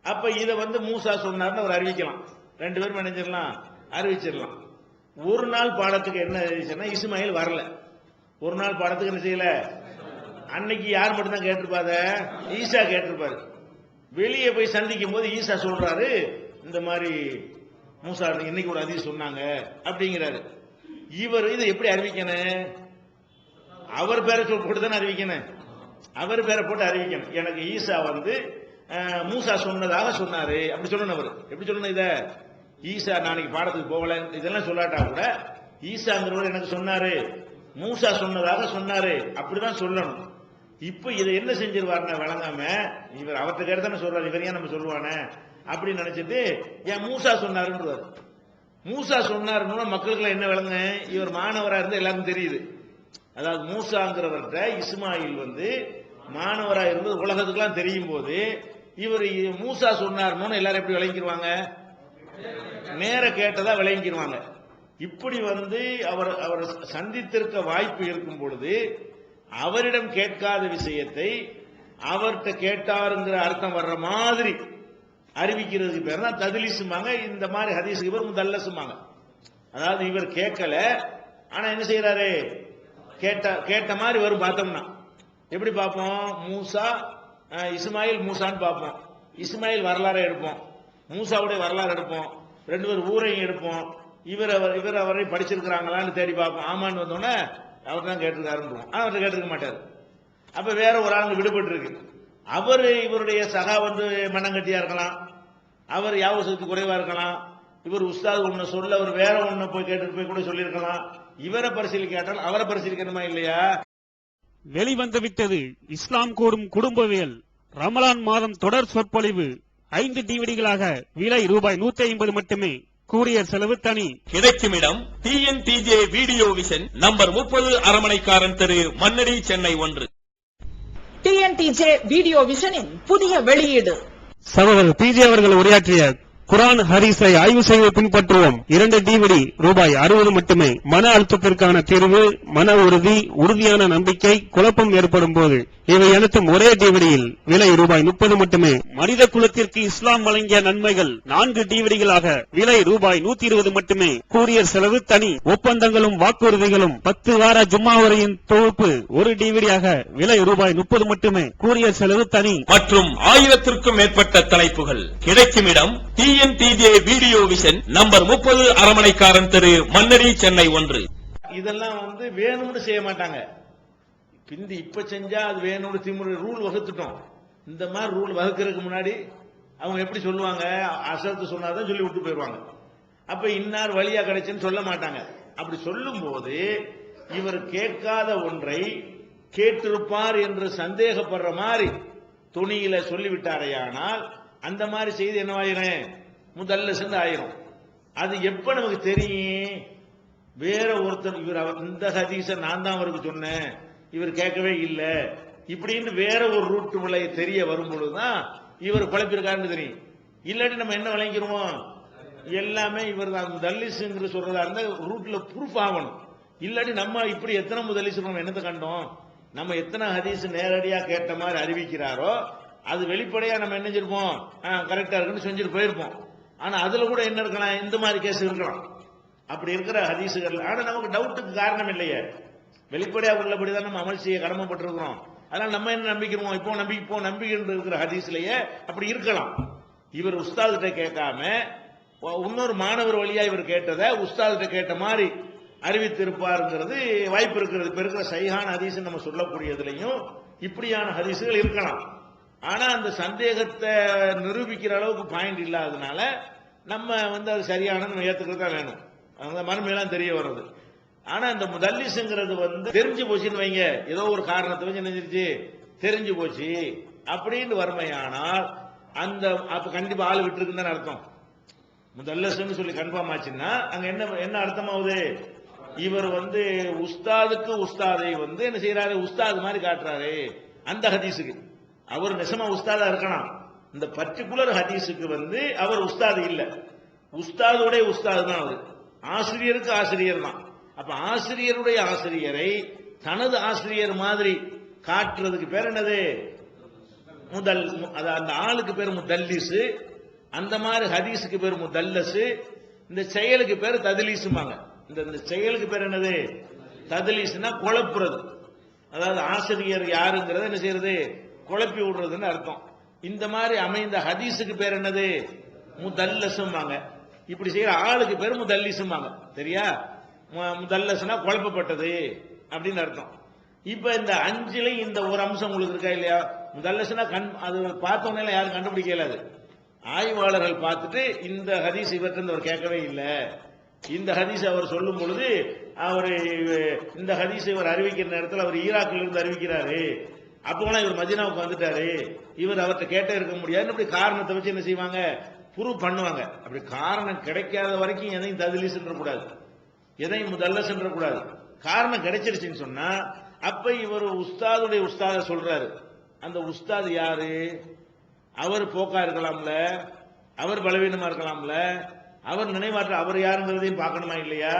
அப்ப இத வந்து மூசா சொன்னார்னு அவர் அறிவிக்கலாம். 2 பேரும் நினைச்சிடலாம், அறிவிச்சிடலாம். ஒரு நாள் பாடத்துக்கு என்ன ஆயிடுச்சுன்னா இஸ்மாயில் வரல. ஒரு நாள் பாடத்துக்கு என்ன செய்யல, அன்னைக்கு யார் மட்டும்தான் கேட்டிருப்பாத, ஈசா கேட்டிருப்பாரு. வெளியே போய் சந்திக்கும் போது ஈசா சொல்றாரு, இந்த மாதிரி மூசா இன்னைக்கு ஒரு ஹதீஸ் சொன்னாங்க அப்படிங்கிறாரு. இவர் இதை எப்படி அறிவிக்கணும், அவர் பேரை போட்டு தானே அறிவிக்கணும். அவர் பேரை போட்டு அறிவிக்கணும். எனக்கு ஈசா வந்து மூசா சொன்னதாக சொன்னாரு அப்படி சொல்லணும். அவர் எப்படி சொல்லணும், இத ஈசா நாளைக்கு பாடத்துக்கு போகல இதெல்லாம் சொல்லாட்டா கூட ஈசாங்கிறவர் எனக்கு சொன்னாரு, மூசா சொன்னதாக சொன்னாரு அப்படிதான் சொல்லணும். இப்ப இதை என்ன செஞ்சிருவாருன்னா விளங்காம, இவர் அவர்கிட்ட கேட்டு தானே சொல்றாரு, இவர் ஏன் நம்ம சொல்லுவானே அப்படின்னு நினைச்சிட்டு ஏன் மூசா சொன்னாருன்றாரு. மூசா சொன்னாருன்னு மக்களுக்கு என்ன விளங்க, இவர் மாணவரா இருந்து எல்லாருக்கும் தெரியுது. அதாவது மூசாங்கிறவர்கிட்ட இஸ்மாயில் வந்து மாணவராக இருந்து உலகத்துக்குலாம் தெரியும் போது இவர் மூசா சொன்னார்னு எல்லாரும் எப்படி விளங்கிடுவாங்க, நேர கேட்டதா விளங்கிடுவாங்க. இப்படி வந்து அவர் சந்தித்திருக்க வாய்ப்பு இருக்கும் பொழுது அவரிடம் கேட்காத விஷயத்தை அவர்கிட்ட கேட்டாருங்கிற அர்த்தம் வர்ற மாதிரி அறிவிக்கிறதுக்கு பேர் தான் தத்லீஸ்மாங்க. இந்த மாதிரி ஹதீஸ் இவர் முதல்லசுமாங்க. அதாவது இவர் கேட்கல, ஆனா என்ன செய்யறாரு, கேட்ட மாதிரி வரும். பார்த்தோம்னா எப்படி பார்ப்போம், மூசா இஸ்மாயில் மூசான்னு பார்ப்போம். இஸ்மாயில் வரலாறு எடுப்போம், மூசாவுடைய வரலாறு எடுப்போம், ரெண்டு பேர் ஊரையும் எடுப்போம். இவர் அவரை படிச்சிருக்கிறாங்களான்னு தேடி பார்ப்போம். ஆமான்னு வந்தோடனே அவர் தான் கேட்டிருக்காருன்னு அவர்கிட்ட கேட்டிருக்க மாட்டார். அப்ப வேற ஒரு ஆளுங்க விடுபட்டு இருக்கு. அவர் இவருடைய சகா மண்ணங்கட்டியா இருக்கலாம், அவர் யாவசத்துக்கு குறைவா இருக்கலாம், இவர் உஸ்தாது ஒண்ணு சொல்ல அவர் வேற ஒண்ணு போய் கேட்டு போய் கூட சொல்லியிருக்கலாம். இவரை பரிசீலிக்காட்டால் அவரை பரிசீலிக்கணுமா இல்லையா? வெளிவந்துவிட்டது இஸ்லாம் கூறும் குடும்பவியல் ரமலான் மாதம் தொடர் சொற்பொழிவு 5 டிவிடிகளாக விலை ரூபாய் 150 மட்டுமே. கூரியர் செலவு தனி. கிடைக்கும் இடம் TNTJ வீடியோ விஷன், நம்பர் 30, அரமனைக்காரன் தெரு, மன்னடி, சென்னை 1. TNTJ வீடியோ விஷனின் புதிய வெளியீடு. சகோதரர் PJ அவர்கள் உரையாற்றிய குர்ஆன் ஹதீஸை ஆய்வு செய்து பின்பற்றுவோம். 2 டிவிடி ரூபாய் 60 மட்டுமே. மன அழுத்தத்திற்கான தீர்வு, மன உறுதி, உறுதியான நம்பிக்கை, குழப்பம் ஏற்படும் போது இவை அனைத்தும் ஒரே டிவிடியில் விலை ரூபாய் 30 மட்டுமே. மனித குலத்திற்கு இஸ்லாம் வழங்கிய நன்மைகள் 4 டிவிடிகளாக விலை ரூபாய் 120 மட்டுமே. கூரியர் செலவு தனி. ஒப்பந்தங்களும் வாக்குறுதிகளும் 10 வார ஜும்மா உரையின் தொகுப்பு ஒரு டிவிடியாக விலை ரூபாய் 30 மட்டுமே. கூரியர் செலவு தனி. மற்றும் 1000க்கும் மேற்பட்ட தலைப்புகள். கிடைக்கும் இடம் TNTJ வீடியோ விஷன், நம்பர் 30, அரமனைக்காரன் தெரு, மன்னடி, சென்னை 1. இதெல்லாம் வேணும்னு செய்ய மாட்டாங்க. பிந்தி இப்ப செஞ்சா அது வேணும்னு திமுறை ரூல் வகுத்துட்டோம். இந்த மாதிரி ரூல் வகுக்கிறதுக்கு முன்னாடி அவங்க எப்படி சொல்லுவாங்க, அசத்து சொன்னாதான் சொல்லி விட்டு போயிடுவாங்க. அப்ப இன்னார் வழியா கிடைச்சுன்னு சொல்ல மாட்டாங்க. அப்படி சொல்லும் போது இவர் கேட்காத ஒன்றை கேட்டிருப்பார் என்று சந்தேகப்படுற மாதிரி துணியில சொல்லிவிட்டாரையானால் அந்த மாதிரி செய்தி என்னவாயிரும், முதல்லஸ் ஆயிரும். அது எப்ப நமக்கு தெரியும், வேற ஒருத்தர் இவர் இந்த ஹதீஸ நான் தான் அவருக்கு சொன்னேன், இவர் கேட்கவே இல்லை, இப்படின்னு வேற ஒரு ரூட் விலை தெரிய வரும் பொழுதுதான் இவர் குழப்பிருக்காருன்னு தெரியும். இல்லாட்டி நம்ம என்ன விளங்கிடுவோம், எல்லாமே இவர் தான் முதல்லிஸ்ங்கிற சொல்றதா இருந்தா ரூட்ல ப்ரூஃப் ஆகணும். இல்லாட்டி நம்ம இப்படி எத்தனை முதல்லிஸ் நம்ம என்னத்தை கண்டோம், நம்ம எத்தனை ஹதீஸ் நேரடியா கேட்ட மாதிரி அறிவிக்கிறாரோ அது வெளிப்படையா நம்ம என்ன செஞ்சிருப்போம், கரெக்டா இருக்குன்னு செஞ்சுட்டு போயிருப்போம். ஆனா அதுல கூட என்ன இருக்கலாம், இந்த மாதிரி கேஸ் இருக்கலாம். அப்படி இருக்கிற ஹதீசுகள் ஆனா நமக்கு டவுட்டுக்கு காரணம் இல்லையே, வெளிப்படையா உள்ளபடிதான் நம்ம அமல் செய்ய கடமைப்பட்டிருக்கிறோம். அதனால நம்ம என்ன நம்பிக்கிறோம், இப்போ நம்பிக்கை இருக்கிற ஹதீஸ்லயே அப்படி இருக்கலாம். இவர் உஸ்தாதிட்ட கேட்காம இன்னொரு மாணவர் வழியா இவர் கேட்டதை உஸ்தாதிட்ட கேட்ட மாதிரி அறிவித்திருப்பாருங்கிறது வாய்ப்பு இருக்கிறது. இப்ப இருக்கிற சைஹான ஹதீஸ் நம்ம சொல்லக்கூடியதுலையும் இப்படியான ஹதீசுகள் இருக்கலாம். ஆனா அந்த சந்தேகத்தை நிரூபிக்கிற அளவுக்கு பாயிண்ட் இல்லாததுனால நம்ம அது சரியான ஏத்துக்கிறது தான் வேணும். அந்த மறுமையெல்லாம் தெரிய வர்றது. ஆனா இந்த முதல்லிஸ்ங்கிறது தெரிஞ்சு போச்சுன்னு வைங்க, ஏதோ ஒரு காரணத்தை வச்சு நினைச்சிருச்சு தெரிஞ்சு போச்சு அப்படின்னு வறுமையானால் அந்த அப்ப கண்டிப்பா ஆள் விட்டு இருக்குன்னு அர்த்தம். முதல்லஸ்ன்னு சொல்லி கன்ஃபார்ம் ஆச்சுன்னா அங்க என்ன அர்த்தமாவது, இவர் உஸ்தாதுக்கு உஸ்தாதை என்ன செய்யறாரு, உஸ்தாது மாதிரி காட்டுறாரு. அந்த ஹதீஸுக்கு அவர் நெசமா உஸ்தாதா இருக்கலாம், இந்த பர்டிகுலர் ஹதீஸுக்கு அவர் உஸ்தாது இல்ல, உஸ்தாதுடைய உஸ்தாது தான் அவர், ஆசிரியருக்கு ஆசிரியர் தான். அப்ப ஆசிரியருடைய ஆசிரியரை தனது ஆசிரியர் மாதிரி காட்டுறதுக்கு பேர் என்னது, அந்த ஆளுக்கு பேர் முதல்லிஸ், அந்த மாதிரி ஹதீஸுக்கு பேர் முதல்லஸ், இந்த செயலுக்கு பேர் தத்லீஸ்மாங்க. இந்த செயலுக்கு பேர் என்னது, தத்லீஸ்னா குழப்புறது. அதாவது ஆசிரியர் யாருங்கிறத என்ன செய்யறது, குழப்பி விடுறதுன்னு அர்த்தம். இந்த மாதிரி அமைந்த ஹதீஸுக்கு பேர் என்னது, முதல்லஸ்மாங்க. இப்படி செய்யற ஆளுக்கு பேர் முதல்லிஸ்மாங்க. சரியா, முதல்லஸ்னா குழப்பப்பட்டது அப்படின்னு அர்த்தம். இப்ப இந்த 5ல இந்த ஒரு அம்சம் உங்களுக்கு இருக்கா இல்லையா, முதல்லஸ்னா அது பார்த்தோன்னே யாரும் கண்டுபிடிக்க இயலாது. ஆய்வாளர்கள் பார்த்துட்டு இந்த ஹதீஸ் இவர்கிட்ட அவர் கேட்கவே இல்லை, இந்த ஹதீஸ் அவர் சொல்லும் பொழுது அவர் இந்த ஹதீஸ் இவர் அறிவிக்கிற நேரத்தில் அவர் ஈராக்கில் இருந்து அறிவிக்கிறாரு, அப்போலாம் இவர் மதீனாவுக்கு வந்துட்டாரு, இவர் அவர்கிட்ட கேட்டே இருக்க முடியாது, அப்படி காரணத்தை வச்சு என்ன செய்வாங்க, ப்ரூவ் பண்ணுவாங்க. அப்படி காரணம் கிடைக்காத வரைக்கும் எதையும் தத்லீஸ் கூடாது, எதையும் முதல்லஸ் கூடாது. காரணம் கிடைச்சிருச்சுன்னு சொன்னா அப்ப இவர் உஸ்தாதுடைய உஸ்தாத சொல்றாரு, அந்த உஸ்தாது யாரு, அவர் போக்கா இருக்கலாம்ல, அவர் பலவீனமா இருக்கலாம்ல, அவர் நினைவாற்ற அவர் யாருங்கிறதையும் பார்க்கணுமா இல்லையா.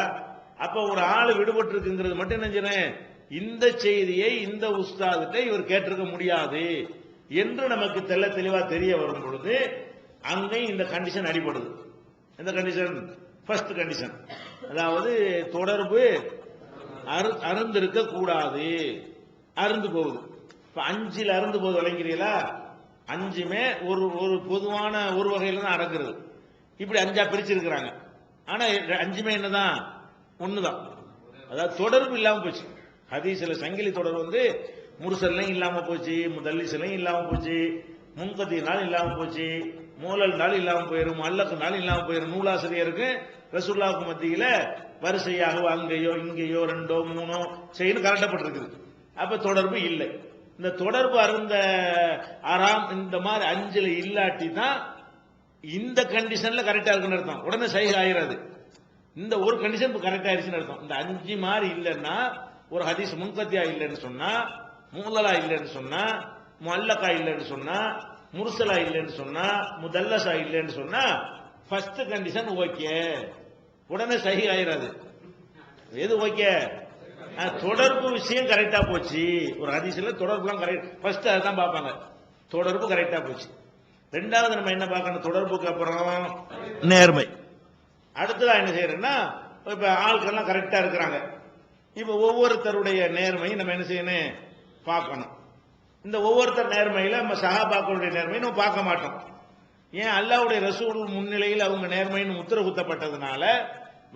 அப்ப ஒரு ஆள் விடுபட்டு இருக்குங்கிறது மட்டும் என்ன, இந்த செய்தியை இந்த உஸ்தாதிட்ட இவர் கேட்டிருக்க முடியாது என்று நமக்கு தெளிவா தெரிய வரும் பொழுது அங்கேயும் இந்த கண்டிஷன் அடிபடுது. இந்த கண்டிஷன் ஃபர்ஸ்ட் கண்டிஷன், அதாவது தொடர்பு அருந்திருக்க கூடாது, அருந்து போகுது. இப்ப 5 அருந்து போகுது, விளங்கிறீங்களா? 5மே ஒரு பொதுவான ஒரு வகையில தான் அடங்குறது. இப்படி 5 பிரிச்சிருக்கிறாங்க. ஆனா 5மே என்னதான்? ஒண்ணுதான். அதாவது தொடர்பு இல்லாம போச்சு. ஹதீஸ்ல சங்கிலி தொடர் வந்து முர்சல்லையும் இல்லாம போச்சு, முதல்லிஸ்லையும் இல்லாம போச்சு, முன்கத்தினாலும் இல்லாம போச்சு, மூலல் நாள் இல்லாம போயிடும், அல்லக்கு நாள் இல்லாம போயிடும். நூலாசிரியருக்கு ரசூலுல்லாஹ்வுக்கு மத்தியில வரிசையாக அங்கேயோ இங்கேயோ 2 3 செய்யணும் கரெக்டப்பட்டிருக்குது. அப்ப தொடர்பு இல்லை. இந்த தொடர்பு அருந்த ஆறாம் இந்த மாதிரி 5ல இல்லாட்டி தான் இந்த கண்டிஷன்ல கரெக்டா இருக்குன்னு அர்த்தம். உடனே சஹீஹ் ஆயிராது. இந்த ஒரு கண்டிஷன் கரெக்டா ஆயிருச்சுன்னு அர்த்தம். இந்த 5 மாதிரி இல்லைன்னா, ஒரு ஹதீஸ் முன்கத்தியா இல்லைன்னு சொன்னா, மூலலா இல்லைன்னு சொன்னா, முஅல்லகா இல்லைன்னு சொன்னா, முர்சலா இல்லைன்னு சொன்னா, முதல்லசா இல்லைன்னு சொன்னா, ஃபர்ஸ்ட் கண்டிஷன் ஓகே, உடனே சஹீஹ் ஆயிராது. எது ஓகே? தொடர்பு விஷயம் கரெக்டா போச்சு. ஒரு ஹதீஸ்ல தொடர்புலாம் கரெக்ட், ஃபர்ஸ்ட் அதான் பார்ப்பாங்க, தொடர்பு கரெக்டா போச்சு. ரெண்டாவது நம்ம என்ன பார்க்கணும்? தொடர்புக்கு அப்புறம் நேர்மை. அடுத்ததா என்ன செய்யறோம்னா, இப்ப ஆட்கள்லாம் கரெக்டா இருக்கிறாங்க. இப்ப ஒவ்வொருத்தருடைய நேர்மையும் நம்ம என்ன செய்யணும்? பார்க்கணும். இந்த ஒவ்வொருத்தர் நேர்மையில நம்ம சஹாபாக்களுடைய நேர்மையை நம்ம பார்க்க மாட்டோம். ஏன்? அல்லாஹ்வுடைய ரசூல் முன்னிலையில் அவங்க நேர்மைன்னு முத்திர குத்தப்பட்டதுனால,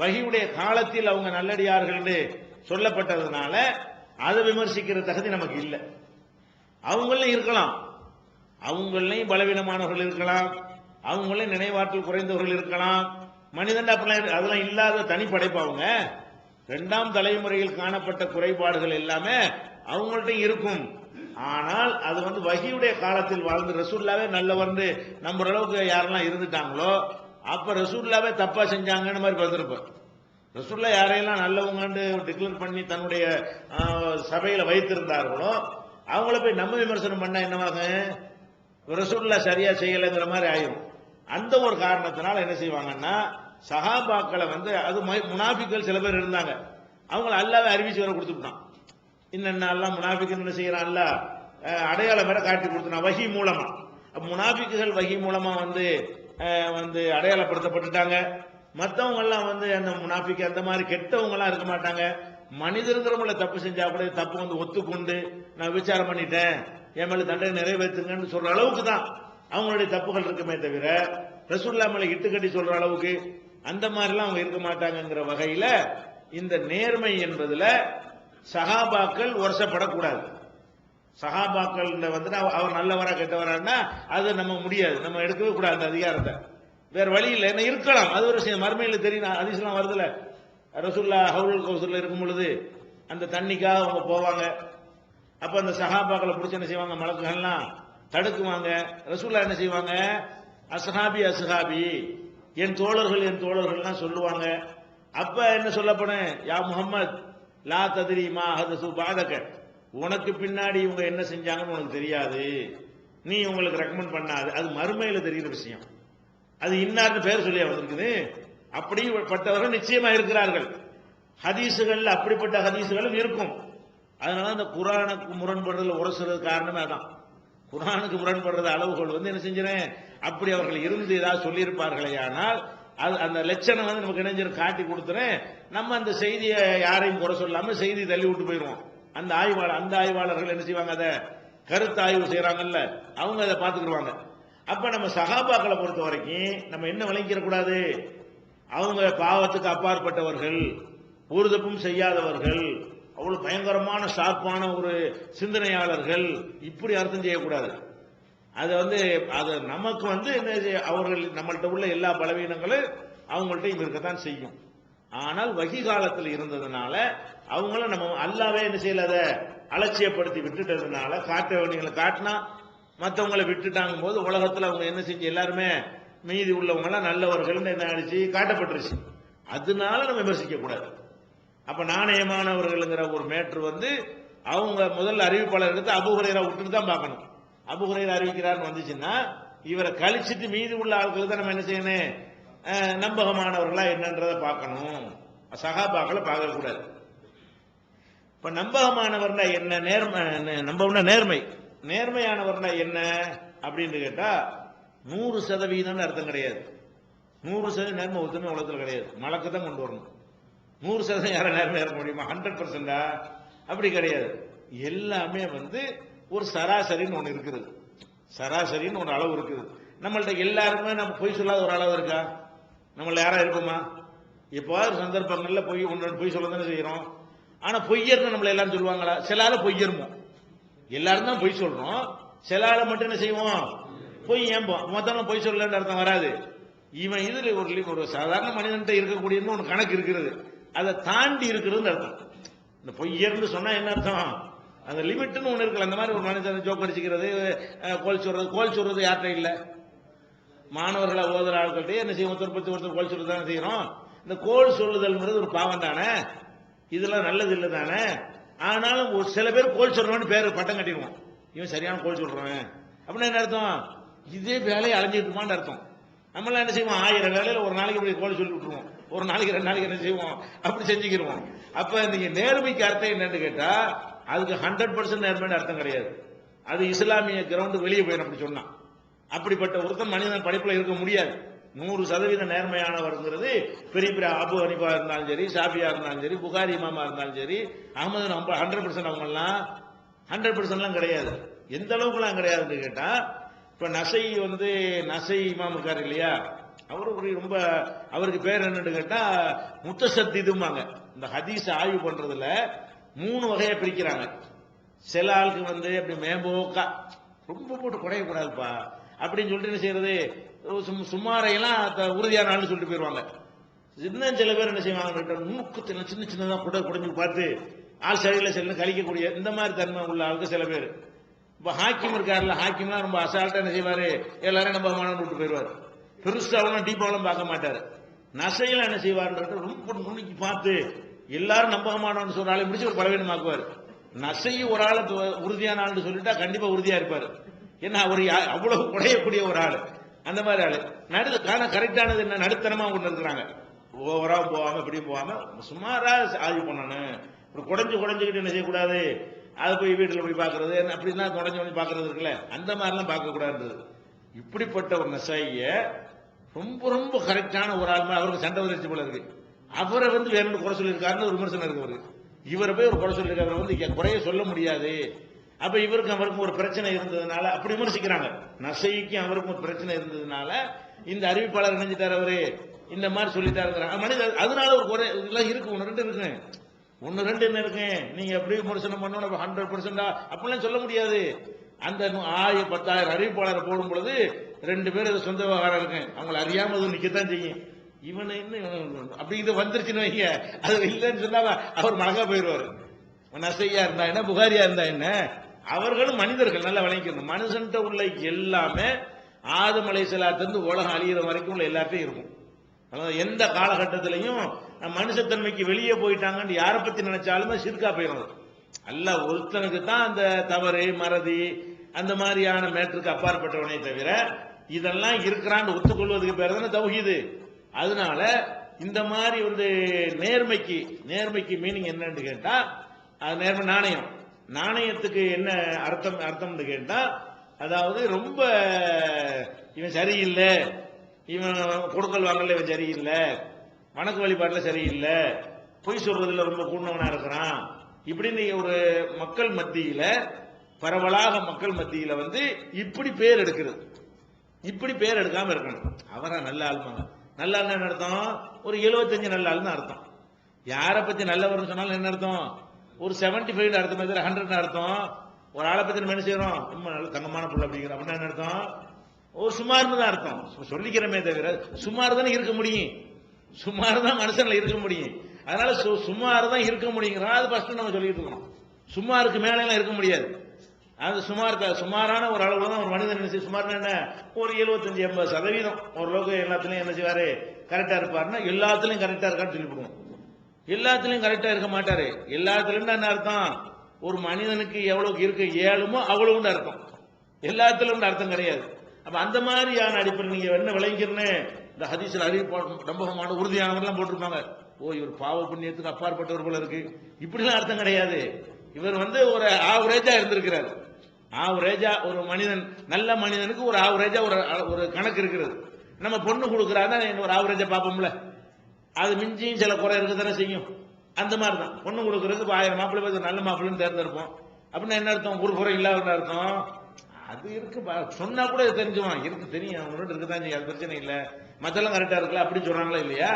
வஹீயுடைய காலத்தில் அவங்க நல்லடியார்கள் என்று சொல்லப்பட்டதுனால அதை விமர்சிக்கிற தகுதி நமக்கு இல்லை. அவங்களும் இருக்கலாம், அவங்களையும் பலவீனமானவர்கள் இருக்கலாம், அவங்களையும் நினைவாற்றல் குறைந்தவர்கள் இருக்கலாம். மனிதன் அப்படிலாம் அதெல்லாம் இல்லாத தனி படைப்பு. அவங்க 2ஆம் தலைமுறையில் காணப்பட்ட குறைபாடுகள் எல்லாமே அவங்கள்ட்ட இருக்கும். ஆனால் அது வந்து வஹீயுடைய காலத்தில் வாழ்ந்து ரசூலுல்லாவே நல்லவர்னு நம்புற அளவுக்கு யாரெல்லாம் இருந்துட்டாங்களோ, அப்ப ரசூலுல்லாவே தப்பா செஞ்சாங்கன்னு மாதிரி வந்திருப்போம். ரசூலுல்லாஹ் யாரையெல்லாம் நல்லவங்கன்னு டிக்ளேர் பண்ணி தன்னுடைய சபையில வைத்திருந்தார்களோ அவங்கள போய் நம்ம விமர்சனம் பண்ணா என்னவாக? ரசூலுல்லாஹ் சரியா செய்யலைங்கிற மாதிரி ஆயிரும். அந்த ஒரு காரணத்தினால என்ன செய்வாங்கன்னா, சஹாபாக்களை வந்து அது முனாஃபிக்கள் சில பேர் இருந்தாங்க, அவங்கள அல்லாஹ்வே அறிவிச்சு வர கொடுத்துட்டான். இன்னெல்லாம் முனாஃபிக்குன்னு என்ன செய்யறான்? அல்லாஹ் அடையாளம் வேற காட்டி கொடுத்தான் வஹி மூலமா. முனாஃபிக்குகள் வஹி மூலமா வந்து அடையாளப்படுத்தப்பட்டுட்டாங்க. மற்றவங்க எல்லாம் வந்து அந்த முனாஃபிக் அந்த மாதிரி கெட்டவங்க எல்லாம் இருக்க மாட்டாங்க. மனிதர்கள தப்பு செஞ்சா கூட தப்பு வந்து ஒத்துக்கொண்டு நான் விசாரம் பண்ணிட்டேன், என் மேல தண்டனை நிறைவேற்றுங்கன்னு சொல்ற அளவுக்கு தான் அவங்களுடைய தப்புகள் இருக்குமே தவிர, ரசூலுல்லாஹ் மேல இட்டுக்கட்டி சொல்ற அளவுக்கு அந்த மாதிரிலாம் அவங்க இருக்க மாட்டாங்கிற வகையில இந்த நேர்மை என்பதுல சஹாபாக்கள் வருஷப்படக்கூடாது. சஹாபாக்கள் வந்து அவர் நல்லவரா கெட்டவரான்னா அது நம்ம முடியாது, நம்ம எடுக்கவே கூடாது அந்த அதிகாரத்தை. வேற வழி இல்லை, என்ன இருக்கலாம், அது ஒரு மர்மையில தெரியும். ஹதீஸ்லாம் வருதுல, ரசூலுல்லாஹ் ஹவுலுல் கௌசர்ல இருக்கும் பொழுது அந்த தண்ணிக்காக அவங்க போவாங்க. அப்ப அந்த சஹாபாக்களை பிடிச்சி என்ன செய்வாங்க? மலக்குகள்லாம் தடுக்குவாங்க. ரசூலுல்லாஹ் என்ன செய்வாங்க? அஸ்ஹாபி அஸ்ஹாபி, என் தோழர்கள்லாம் சொல்லுவாங்க. அப்ப என்ன சொல்லப்படும்? யா முஹம்மத் லா தத்ரி மா ஹதசு பாதக, உனக்கு பின்னாடி இவங்க என்ன செஞ்சாங்கன்னு உனக்கு தெரியாது, நீ உங்களுக்கு ரெக்கமெண்ட் பண்ணாது. அது மறுமையில தெரிகிற விஷயம். அது இன்னார்னு பேர் சொல்லியா வந்திருக்குது. அப்படிப்பட்டவர்கள் நிச்சயமா இருக்கிறார்கள். ஹதீசுகள் அப்படிப்பட்ட ஹதீசுகளும் இருக்கும். அதனால அந்த குர்ஆனுக்கு முரண்படுறதுல உரசுறது காரணமே அதான். குர்ஆனுக்கு முரண்படுறது அளவுகள் வந்து என்ன செஞ்சிடறேன், அப்படி அவர்கள் இருந்து ஏதாவது சொல்லியிருப்பார்களே ஆனால் அது அந்த லட்சணம் வந்து நமக்கு இணைஞ்சு காட்டி கொடுத்துறேன். நம்ம அந்த செய்தியை யாரையும் குறை சொல்லாம செய்தி தள்ளி விட்டு போயிடுவோம். அந்த ஆய்வாளர்கள் என்ன செய்வாங்க? அதை கருத்து ஆய்வு செய்யறாங்கல்ல, அவங்க அதை பார்த்துக்கிடுவாங்க. அப்ப நம்ம சஹாபாக்களை பொறுத்த வரைக்கும் நம்ம என்ன விளங்கிக்க கூடாது? அவங்க பாவத்துக்கு அப்பாற்பட்டவர்கள், ஒரு தப்பும் செய்யாதவர்கள், அவ்வளவு பயங்கரமான ஷார்ப்பான ஒரு சிந்தனையாளர்கள், இப்படி அர்த்தம் செய்யக்கூடாது. அது வந்து அது நமக்கு வந்து அவர்கள் நம்மள்ட்ட உள்ள எல்லா பலவீனங்களும் அவங்கள்ட்ட இருக்கத்தான் செய்யும். ஆனால் வகி காலத்தில் இருந்ததுனால அவங்கள நம்ம அல்லாவே என்ன செய்யல, அதை அலட்சியப்படுத்தி விட்டுட்டதுனால, காட்ட வேண்டியங்களை காட்டினா மற்றவங்களை விட்டுட்டாங்க போது உலகத்தில் அவங்க என்ன செஞ்சு எல்லாருமே மீதி உள்ளவங்க எல்லாம் நல்லவர்கள் என்ன ஆயிடுச்சு, காட்டப்பட்டுருச்சு. அதனால நம்ம விமர்சிக்க கூடாது. அப்ப நாணயமானவர்கள்ங்கிற ஒரு மேட்ரு வந்து அவங்க முதல்ல அறிவிப்பாளர் எடுத்து அபூ ஹுரைரா விட்டுட்டு தான் பார்க்கணும். அபூ ஹுரைரா அறிவிக்கிறார்னு வந்துச்சுன்னா இவரை கழிச்சிட்டு மீதி உள்ள ஆட்களுக்கு தான் நம்ம என்ன செய்யணும், நம்பகமானவர்களா என்னன்றதை பார்க்கணும். சஹாபாக்களை பார்க்க கூடாது. இப்ப நம்பகமானவர்னா என்ன, நேர்மையானவர்னா என்ன அப்படின்னு கேட்டா, 100% அர்த்தம் கிடையாது. 100% நேர்மை ஒருத்தமே உலகத்தில் கிடையாது. மலக்கு தான் கொண்டு வரணும். 100% யார நேர்மை இருக்க முடியுமா? 100%? அப்படி கிடையாது. எல்லாமே வந்து ஒரு சராசரின்னு ஒன்று இருக்குது. சராசரின்னு ஒரு அளவு இருக்குது. நம்மள்ட்ட எல்லாருமே நம்ம பொய் சொல்லாத ஒரு அளவு இருக்கா? நம்மள யாரா இருப்போமா? எப்போவாது சந்தர்ப்பங்கள்ல பொய் சொல்ல தானே செய்யறோம். ஆனா பொய்யர்னு நம்மள எல்லாரும் சொல்லுவாங்களா? சில ஆள பொய்யருமோ. எல்லாரும் தான் பொய் சொல்றோம். சில ஆள மட்டும் என்ன செய்வோம்? பொய் ஏம்போம். மொத்தம் பொய் சொல்லலன்னு அர்த்தம் வராது. இவன் இதுல ஒரு சாதாரண மனிதன்கிட்ட இருக்கக்கூடியன்னு ஒரு கணக்கு இருக்கிறது. அதை தாண்டி இருக்கிறதுன்னு அர்த்தம். இந்த பொய்யர்னு சொன்னா என்ன அர்த்தம்? அந்த லிமிட்னு ஒண்ணு இருக்குல்ல. அந்த மாதிரி ஒரு மனிதன் ஜோக் அடிச்சுக்கிறது, கோல் சொல்றது யார்கிட்ட இல்ல? மாணவர்களை ஓதுற ஆட்கள்கிட்ட என்ன செய்யும்? ஒருத்தர் கோல் சொல்றது தானே செய்யறோம். இந்த கோல் சொல்லுதல்ங்கிறது ஒரு பாவம் தானே, இதெல்லாம் நல்லது இல்லை தானே. ஆனாலும் ஒரு சில பேர் கோல் சொல்றவன்னு பேர் பட்டம் கட்டிடுவோம். இவன் சரியான கோல் சொல்றவன் அப்படின்னு என்ன அர்த்தம்? இதே வேலையை அலைஞ்சிட்டு இருப்பான்னு அர்த்தம். நம்மளாம் என்ன செய்வோம்? 1000 வேலையில ஒரு நாளைக்கு இப்படி கோல் சொல்லி விட்டுருவோம். ஒரு நாளைக்கு 2 நாளைக்கு என்ன செய்வோம்? அப்படி செஞ்சுக்கிடுவோம். அப்ப நீங்க நேர்மைக்கு அர்த்தம் என்னன்னு கேட்டா அதுக்கு 100% நேர்மையான அர்த்தம் கிடையாது. அது இஸ்லாமிய கிரவுண்டு வெளியே போயிடும் அப்படி சொன்னா. அப்படிப்பட்ட ஒருத்தன் மனிதன் படிப்புல இருக்க முடியாது. 100% நேர்மையானவர்ங்கிறது பெரிய பெரிய அபு ஹனீஃபா இருந்தாலும் சரி, ஷாஃபியா இருந்தாலும் சரி, புகாரி இமாமா இருந்தாலும் சரி, அகமது 100% அவங்க எல்லாம் 100% கிடையாது. எந்த அளவுக்குலாம் கிடையாதுன்னு கேட்டா, இப்ப நசை இமாம் இருக்காரு இல்லையா, அவரு ரொம்ப அவருக்கு பேர் என்னன்னு கேட்டா முத்தசத்திதுமாங்க. இந்த ஹதீஸ் ஆய்வு பண்றதுல 3 வகையா பிரிக்கிறாங்க. சில ஆளுக்கு அப்படி மேம்போக்கா ரொம்ப போட்டு குறையக்கூடாதுப்பா அப்படின்னு சொல்லிட்டு என்ன செய்யறது, சுமாரையெல்லாம் உறுதியான ஆள்னு சொல்லிட்டு போயிருவாங்க. இன்னும் சில பேர் என்ன செய்வாங்க, நுணுக்கத்துல சின்ன சின்னதான் குடைஞ்சு பார்த்து ஆள் சரியில்லை சரியில்லை கழிக்கக்கூடிய இந்த மாதிரி தன்மை உள்ள ஆளுக்கு சில பேர். இப்ப ஹாக்கிம் இருக்காருல்ல, ஹாக்கிம்லாம் ரொம்ப அசால்ட்டா என்ன செய்வாரு, எல்லாரும் நம்பகமான விட்டு போயிருவாரு. பெருசாவெல்லாம் டீப்பாவெல்லாம் பார்க்க மாட்டாரு. நசையெல்லாம் என்ன செய்வாருன்றது ரொம்ப நுணுக்கி பார்த்து எல்லாரும் நம்பகமானவன்னு சொல்ற ஆளை முடிச்சு ஒரு பலவீனமாக்குவார். நசையை ஒரு ஆளை உறுதியான ஆள்னு சொல்லிட்டா கண்டிப்பா உறுதியா இருப்பாரு. ஏன்னா அவர் அவ்வளவு குறையக்கூடிய ஒரு ஆளு. அந்த மாதிரி ஆளு கரெக்டானது என்ன, நடுத்தரமா கொண்டு இருக்கிறாங்க. ஓவரா போகாம இப்படி போகாம சுமாரா ஆய்வு பண்ணணும். குடைஞ்சுக்கிட்டு என்ன செய்யக்கூடாது, அதை போய் வீட்டுல போய் பாக்குறது அப்படின்னா குடைஞ்சு பாக்குறது இருக்குல்ல, அந்த மாதிரிலாம் பார்க்க கூடாது. இப்படிப்பட்ட ஒரு நசாயிய ரொம்ப ரொம்ப கரெக்டான ஒரு ஆள், அவருக்கு சண்டை வந்துருச்சு போல இருக்கு. அவரை வேணும்னு குறை சொல்லியிருக்காருன்னு ஒரு விமர்சனம் இருக்கு. அவருக்கு இவரை போய் ஒரு குறை சொல்லியிருக்காரு, குறைய சொல்ல முடியாது. அப்ப இவருக்கும் அவருக்கும் ஒரு பிரச்சனை இருந்ததுனால அப்படி விமர்சிக்கிறாங்க. நசைக்கும் அவருக்கும் ஒரு பிரச்சனை இருந்ததுனால இந்த அறிவிப்பாளர் நினைஞ்சிட்டார், அவரு இந்த மாதிரி சொல்லிட்டாருங்கிறாங்க மனிதர். அதனால ஒரு குறை இதெல்லாம் இருக்கு, 1-2 இருக்கு. 1-2 என்ன இருக்கு, நீங்க எப்படி விமர்சனம் பண்ணணும் 100% அப்படிலாம் சொல்ல முடியாது. அந்த 10,000 அறிவிப்பாளரை போடும் பொழுது 2 பேர் அது சொந்த விவகாரம் இருக்கு, அவங்களை அறியாம அது நிக்கத்தான் செய்யும். இவனை இன்னும் அப்படி இது வந்துருச்சுன்னு வைங்க, அது இல்லைன்னு சொன்னா அவர் மழகா போயிடுவாரு. நசையா இருந்தா என்ன, புகாரியா இருந்தா என்ன, அவர்களும் மனிதர்கள். நல்லா விளங்கிக்கணும். மனுஷன்ட்ட உள்ள எல்லாமே ஆதம் அலைஹிஸ்ஸலாத்திலிருந்து உலகம் அழியிற வரைக்கும் உள்ள எல்லாத்தையும் இருக்கும். எந்த காலகட்டத்திலையும் மனுஷத்தன்மைக்கு வெளியே போயிட்டாங்கன்னு யாரை பத்தி நினைச்சாலுமே சிறுக்கா போயிடும். அல்ல ஒருத்தனுக்கு தான் அந்த தவறு மறதி அந்த மாதிரியான மேற்றுக்கு அப்பாற்பட்டவனே தவிர இதெல்லாம் இருக்கிறான்னு ஒத்துக்கொள்வதுக்கு பேர் தானே தௌஹீது. அதனால இந்த மாதிரி நேர்மைக்கு மீனிங் என்னன்னு கேட்டா, அது நேர்மை நாணயத்துக்கு என்ன அர்த்தம்னு கேட்டா, அதாவது ரொம்ப இவன் சரியில்லை, இவன் கொடுக்கல் வாங்கல இவன் சரியில்லை, வணக்க வழிபாட்டுல சரியில்லை, பொய் சொல்றதுல ரொம்ப கூண்டவனா இருக்கிறான், இப்படின்னு ஒரு மக்கள் மத்தியில பரவலாக மக்கள் மத்தியில இப்படி பேர் எடுக்கிறது. இப்படி பேர் எடுக்காம இருக்கணும். அவரா நல்ல ஆளுமாங்க. நல்ல ஆள் என்ன அர்த்தம், ஒரு 75 நல்ல ஆள்னு அர்த்தம். யாரை பத்தி நல்லவர்னு சொன்னாலும் என்ன அர்த்தம், ஒரு 75 அர்த்தம், 100 அர்த்தம். ஒரு ஆளை பத்தி நம்ம என்ன செய்யறோம், ரொம்ப நல்ல தங்கமான புள்ள அப்படிங்கிற அப்படின்னா என்ன அர்த்தம், ஒரு சுமார்னு தான் அர்த்தம். சொல்லிக்கிறமே தவிர சுமார் தானே இருக்க முடியும், சுமார் தான் மனுஷன்ல இருக்க முடியும். அதனால சுமார் தான் இருக்க முடியுங்கிறா, அது ஃபர்ஸ்ட் நம்ம சொல்லிட்டு இருக்கோம். சுமாருக்கு மேல எல்லாம் இருக்க முடியாது. அது சுமாரான ஒரு அளவுல தான் ஒரு மனிதன் என்ன செய்ய, சுமார் என்ன ஒரு 75-80% ஓரளவுக்கு எல்லாத்துலயும் என்ன செய்வாரு, கரெக்டா இருப்பாருன்னா எல்லாத்துலயும் கரெக்டா இருக்கான்னு சொல்லிவிடுவோம். எல்லாத்துலயும் கரெக்டா இருக்க மாட்டாரு. எல்லாத்துலயும் என்ன அர்த்தம், ஒரு மனிதனுக்கு எவ்வளவு இருக்க இயலுமோ அவ்வளவு அர்த்தம். எல்லாத்திலும் அர்த்தம் கிடையாது. அப்ப அந்த மாதிரியான அடிப்படை நீங்க என்ன விளங்கிறன்னு இந்த ஹதீஸ்ல நம்பகமான உறுதியானவர்லாம் போட்டிருப்பாங்க. ஓ, இவர் பாவ புண்ணியத்துக்கு அப்பாற்பட்டவர் போல இருக்கு, இப்படிலாம் அர்த்தம் கிடையாது. இவர் ஒரு ஆவரேஜா இருந்திருக்கிறார். ஆவரேஜா ஒரு மனிதன், நல்ல மனிதனுக்கு ஒரு ஆவரேஜா ஒரு கணக்கு இருக்கிறது. நம்ம பொண்ணு கொடுக்குறாருன்னா ஒரு ஆவரேஜா பார்ப்போம்ல, அது மிஞ்சியும் சில குறை இருக்க தானே செய்யும். அந்த மாதிரி தான் பொண்ணு கொடுக்கறதுக்கு 1000 மாப்பிள்ளை பார்த்து நல்ல மாப்பிள்ளைன்னு தேர்ந்தெடுப்போம். அப்படின்னா என்ன அர்த்தம்? ஒரு குறை இல்லாத அர்த்தம். அது இருக்கு, சொன்னா கூட தெரிஞ்சுவான், இருக்கு தெரியும், அவங்களோட இருக்குதான் செய்யும், அது பிரச்சனை இல்லை, மத்தெல்லாம் கரெக்டா இருக்குல்ல, அப்படி சொல்றாங்களா இல்லையா?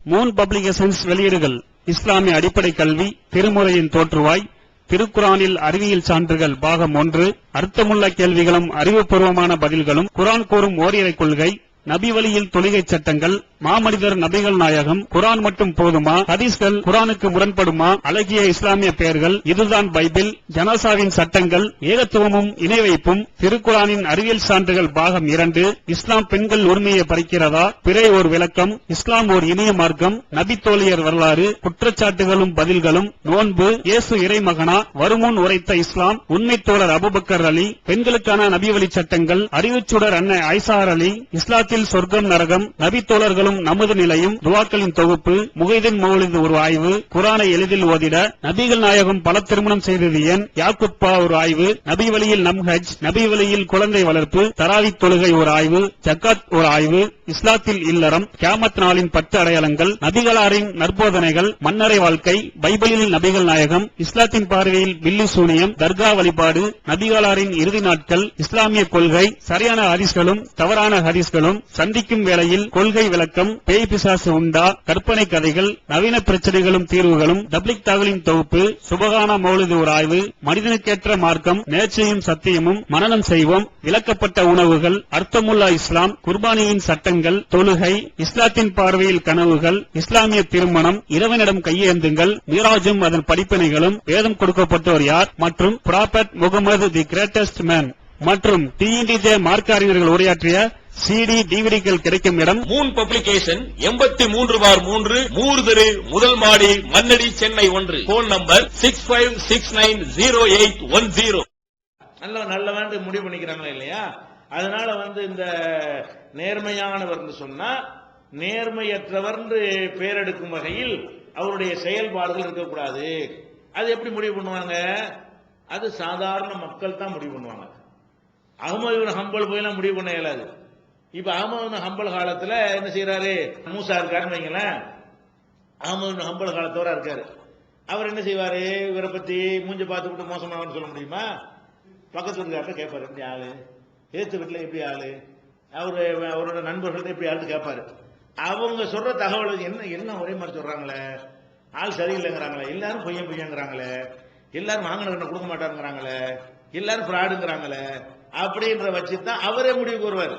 மூன் பப்ளிகேஷன்ஸ் வெளியீடுகள்: இஸ்லாமிய அடிப்படை கல்வி, திருமுறையின் தோற்றுவாய், திருக்குரானில் அறிவியல் சான்றுகள் பாகம் 1, அர்த்தமுள்ள கேள்விகளும் அறிவுபூர்வமான பதில்களும், குரான் கூறும் ஓரிரை கொள்கை, நபி வழியில் தொழுகை சட்டங்கள், மாமனிதர் நபிகள் நாயகம், குரான் மட்டும் போதுமா, ஹதீஸ்கள் குரானுக்கு முரண்படுமா, அழகிய இஸ்லாமிய பெயர்கள், இதுதான் பைபிள், ஜனாசாவின் சட்டங்கள், ஏகத்துவமும் இணை வைப்பும், திருக்குரானின் அறிவியல் சான்றுகள் பாகம் 2, இஸ்லாம் பெண்கள் உரிமையை பறிக்கிறதா, பிறை ஓர் விளக்கம், இஸ்லாம் ஓர் இனிய மார்க்கம், நபி தோழியர் வரலாறு, குற்றச்சாட்டுகளும் பதில்களும், நோன்பு, இயேசு இறைமகனா, வருமுன் உரைத்த இஸ்லாம், உண்மை தோழர் அபுபக்கர் அலி, பெண்களுக்கான நபி வழி சட்டங்கள், அறிவுச்சுடர் அன்னை ஐசார் அலி, இஸ்லாத்தில் சொர்க்கம் நரகம், நபி தோழர்களும் நமது நிலையும், துவாக்களின் தொகுப்பு, முகைதீன் மௌலிது ஒரு ஆய்வு, குரானை எளிதில் ஓதிட, நபிகள் நாயகம் பல திருமணம் செய்தது ஏன், யாக்குப்பா ஒரு ஆய்வு, நபி வழியில் நம்ஹஜ், நபி வழியில் குழந்தை வளர்ப்பு, தராவி தொழுகை ஒரு ஆய்வு, ஜக்காத் ஒரு ஆய்வு, இஸ்லாத்தில் இல்லறம், கியாமத் நாளின் 10 அடையாளங்கள், நபிகளாரின் நற்போதனைகள், மன்னரை வாழ்க்கை, பைபிளில் நபிகள் நாயகம், இஸ்லாத்தின் பார்வையில் பில்லி சூனியம், தர்கா வழிபாடு, நபிகளாரின் இறுதி நாட்கள், இஸ்லாமிய கொள்கை, சரியான ஹதீஸ்களும் தவறான ஹதீஸ்களும், சந்திக்கும் வேளையில் கொள்கை விளக்கம், பேய் பிசாசு உண்டா, கற்பனை கதைகள், நவீன பிரச்சனைகளும் தீர்வுகளும், தப்லிக் தாவலின் தொகுப்பு, சுபகான மௌலிது ஒரு ஆய்வு, மனிதனுக்கேற்ற மார்க்கம், நேர்ச்சையும் சத்தியமும், மனனம் செய்வோம், விளக்கப்பட்ட உணவுகள், அர்த்தமுல்லா இஸ்லாம், குர்பானியின் சட்டங்கள், தொழுகை, இஸ்லாத்தின் பார்வையில் கனவுகள், இஸ்லாமிய திருமணம், இறைவனிடம் கையேந்துங்கள், மிராஜும் அதன் படிப்பினைகளும், வேதம் கொடுக்கப்பட்டோர் யார், மற்றும் prophet Mohammed the greatest man மற்றும் டிஎன்டிஜே மார்க்க அறிஞர்கள் உரையாற்றிய CD டிவிடிகள் கிடைக்கும் இடம் மூன் பப்ளிகேஷன் 83/3 மூர் தெரு, முதல் மாடி, மண்ணடி, சென்னை 1. Phone number 65690810. நல்லவன் முடிவு பண்ணிக்கிறாங்களா இல்லையா? அதனால இந்த நேர்மையானவர் சொன்னா நேர்மையற்றவர் பேரெடுக்கும் வகையில் அவருடைய செயல்பாடுகள் இருக்கக்கூடாது. அது எப்படி முடிவு பண்ணுவாங்க? அது சாதாரண மக்கள் தான் முடிவு பண்ணுவாங்க. அஹ்மது ஹம்பல் போயெல்லாம் முடிவு பண்ண இயலாது. இப்ப அஹ்மது ஹம்பல் காலத்துல என்ன செய்யறாரு? மூசா இருக்காருன்னு வைங்களேன். அஹ்மது ஹம்பல் காலத்தோட இருக்காரு. அவர் என்ன செய்வாரு? இவரை பத்தி மூஞ்ச பார்த்துக்கிட்டு மோசமானு சொல்ல முடியுமா? பக்கத்து வீட்டுக்கார்ட்ட கேட்பாரு, எப்படி ஆளு, ஏத்து வீட்டுல எப்படி ஆளு, அவரோட நண்பர்கள்ட்ட எப்படி ஆளு கேட்பாரு. அவங்க சொல்ற தகவல் என்ன ஒரே மாதிரி சொல்றாங்களே, ஆள் சரியில்லைங்கிறாங்களே, எல்லாரும் பொய்யங்கிறாங்களே, எல்லாரும் வாங்கின கொடுக்க மாட்டாருங்கிறாங்களே, எல்லாரும் ஃப்ராடுங்கிறாங்களே, அப்படின்ற வச்சுதான் அவரே முடிவுக்கு வருவார்.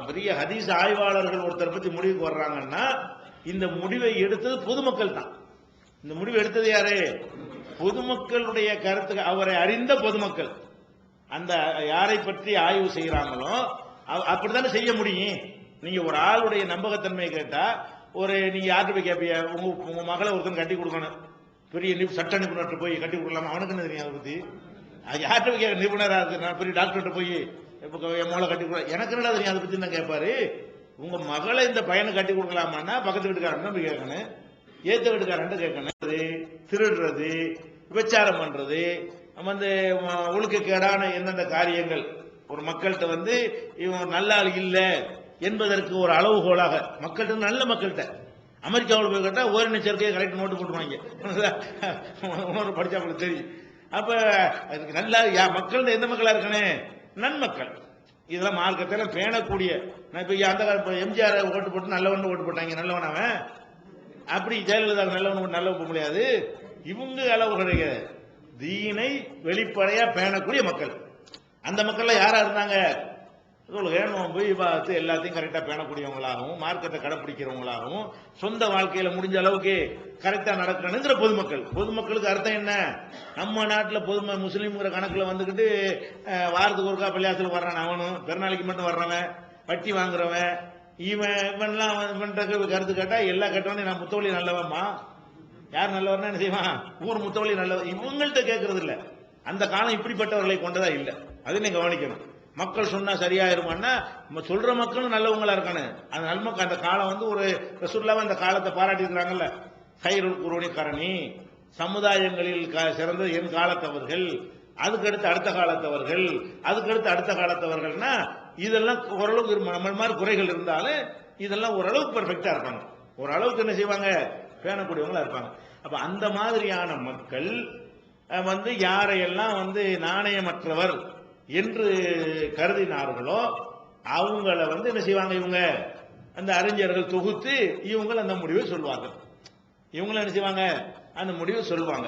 பெரிய ஹதீஸ் ஆய்வாளர்கள் ஒருத்தர் பத்தி முடிவுக்கு வர்றாங்கன்னா இந்த முடிவை எடுத்தது பொதுமக்கள் தான். இந்த முடிவு எடுத்தது யாரு? பொதுமக்களுடைய கருத்து, அவரை அறிந்த பொதுமக்கள். அந்த யாரை பற்றி ஆய்வு செய்யறாங்களோ அப்படித்தானே செய்ய முடியும். நீங்க ஒரு ஆளுடைய நம்பகத்தன்மையை கேட்டா, நீங்க யார்கிட்ட போய் கேட்பீங்க? உங்க மகளை ஒருத்தன் கட்டி கொடுக்கணும், பெரிய சட்ட நிபுணர்கிட்ட போய் கட்டி கொடுக்கலாமா? அவனுக்கு என்ன தெரியும் அதை பத்தி? யார்கிட்ட போய் கேட்க? நிபுணரா இருக்கு, நான் பெரிய டாக்டர்கிட்ட போய் என் மகளை கட்டி கொடுக்க எனக்கு என்ன தெரியும் அதை பத்தி நான் கேட்பாரு. உங்க மகளை இந்த பையனை கட்டி கொடுக்கலாமான்னா பக்கத்து வீட்டுக்காரன் போய் கேட்கணும், ஏத்த வீட்டுக்காரன் கேட்கணும். திருடுறது, விபச்சாரம் பண்றது, ஒழுக்கக்கேடான எந்தெந்த காரியங்கள் ஒரு மக்கள்கிட்ட இவன் நல்ல ஆள் இல்ல என்பதற்கு ஒரு அளவுகோலாக மக்கள்கிட்ட, நல்ல மக்கள்கிட்ட. அமெரிக்காவில் போய் கேட்டா ஓரின சேர்க்கையை கரெக்ட் நோட்டு போட்டுருவாங்க, படிச்சா உங்களுக்கு தெரியும். அப்ப நல்ல மக்கள் எந்த மக்களா இருக்கணும்? நன்மக்கள். இதெல்லாம் மார்க்கத்தில் பேணக்கூடிய. இப்ப அந்த எம்ஜிஆர் ஓட்டு போட்டு நல்லவன் ஓட்டு போட்டாங்க, நல்லவன் அவன். அப்படி ஜெயலலிதா நல்லவன் நல்ல போக முடியாது. இவங்க அளவு கிடையாது. தீனை வெளிப்படையா பேணக்கூடிய மக்கள். அந்த மக்கள் யாரா இருந்தாங்க? நோன்பு இபாதத்து எல்லாத்தையும் கரெக்டா பேணக்கூடியவங்களாகவும் மார்க்கத்தை கடைப்பிடிக்கிறவங்களாகவும் சொந்த வாழ்க்கையில முடிஞ்ச அளவுக்கு கரெக்டா நடக்கணுங்கிற பொதுமக்கள். பொதுமக்களுக்கு அர்த்தம் என்ன? நம்ம நாட்டில் முஸ்லீம்ங்கிற கணக்குல வந்துகிட்டு வாரத்துக்கு ஒருக்கா பள்ளியாசலுக்கு வர்றான், அவனும் பெருநாளைக்கு மட்டும் வர்றவன், வட்டி வாங்குறவன், இவன்லாம் கருத்து கேட்டா எல்லா கட்டவனையும் நான் முத்தவழி நல்லவன்மா. யார் நல்லவர்னா என்ன செய்வான்? ஊர் முத்தவழி நல்லவன். இவங்கள்ட்ட கேட்கறது இல்ல. அந்த காலம் இப்படிப்பட்டவர்களை கொண்டதா இல்ல. அது நீங்க கவனிக்கணும். மக்கள் சொன்னா சரியாயிருமான்னா சொல்ற மக்களும் நல்லவங்களா இருக்கானு. அந்த நல்மக்கள் அந்த காலம் ஒரு ரசூலுல்லாஹ் அந்த காலத்தை பாராட்டி இருக்கிறாங்கல்ல. கைருல் குருனி கரணி, சமுதாயங்களில் சிறந்த என் காலத்தவர்கள், அதுக்கடுத்து அடுத்த காலத்தவர்கள், அதுக்கடுத்து அடுத்த காலத்தவர்கள்னா இதெல்லாம் ஓரளவுக்கு நம்ம மாதிரி குறைகள் இருந்தாலும் இதெல்லாம் ஓரளவுக்கு பெர்ஃபெக்டா இருப்பாங்க, ஓரளவுக்கு என்ன செய்வாங்க, பேணக்கூடியவங்களா இருப்பாங்க. அப்ப அந்த மாதிரியான மக்கள் யாரையெல்லாம் நாணயமற்றவர் என்று கருதினார்களோ அவங்கள என்ன செய்வாங்க, இவங்க அந்த அறிஞர்கள் தொகுத்து இவங்க அந்த முடிவை சொல்லுவாங்க. இவங்களும் என்ன செய்வாங்க, அந்த முடிவை சொல்லுவாங்க.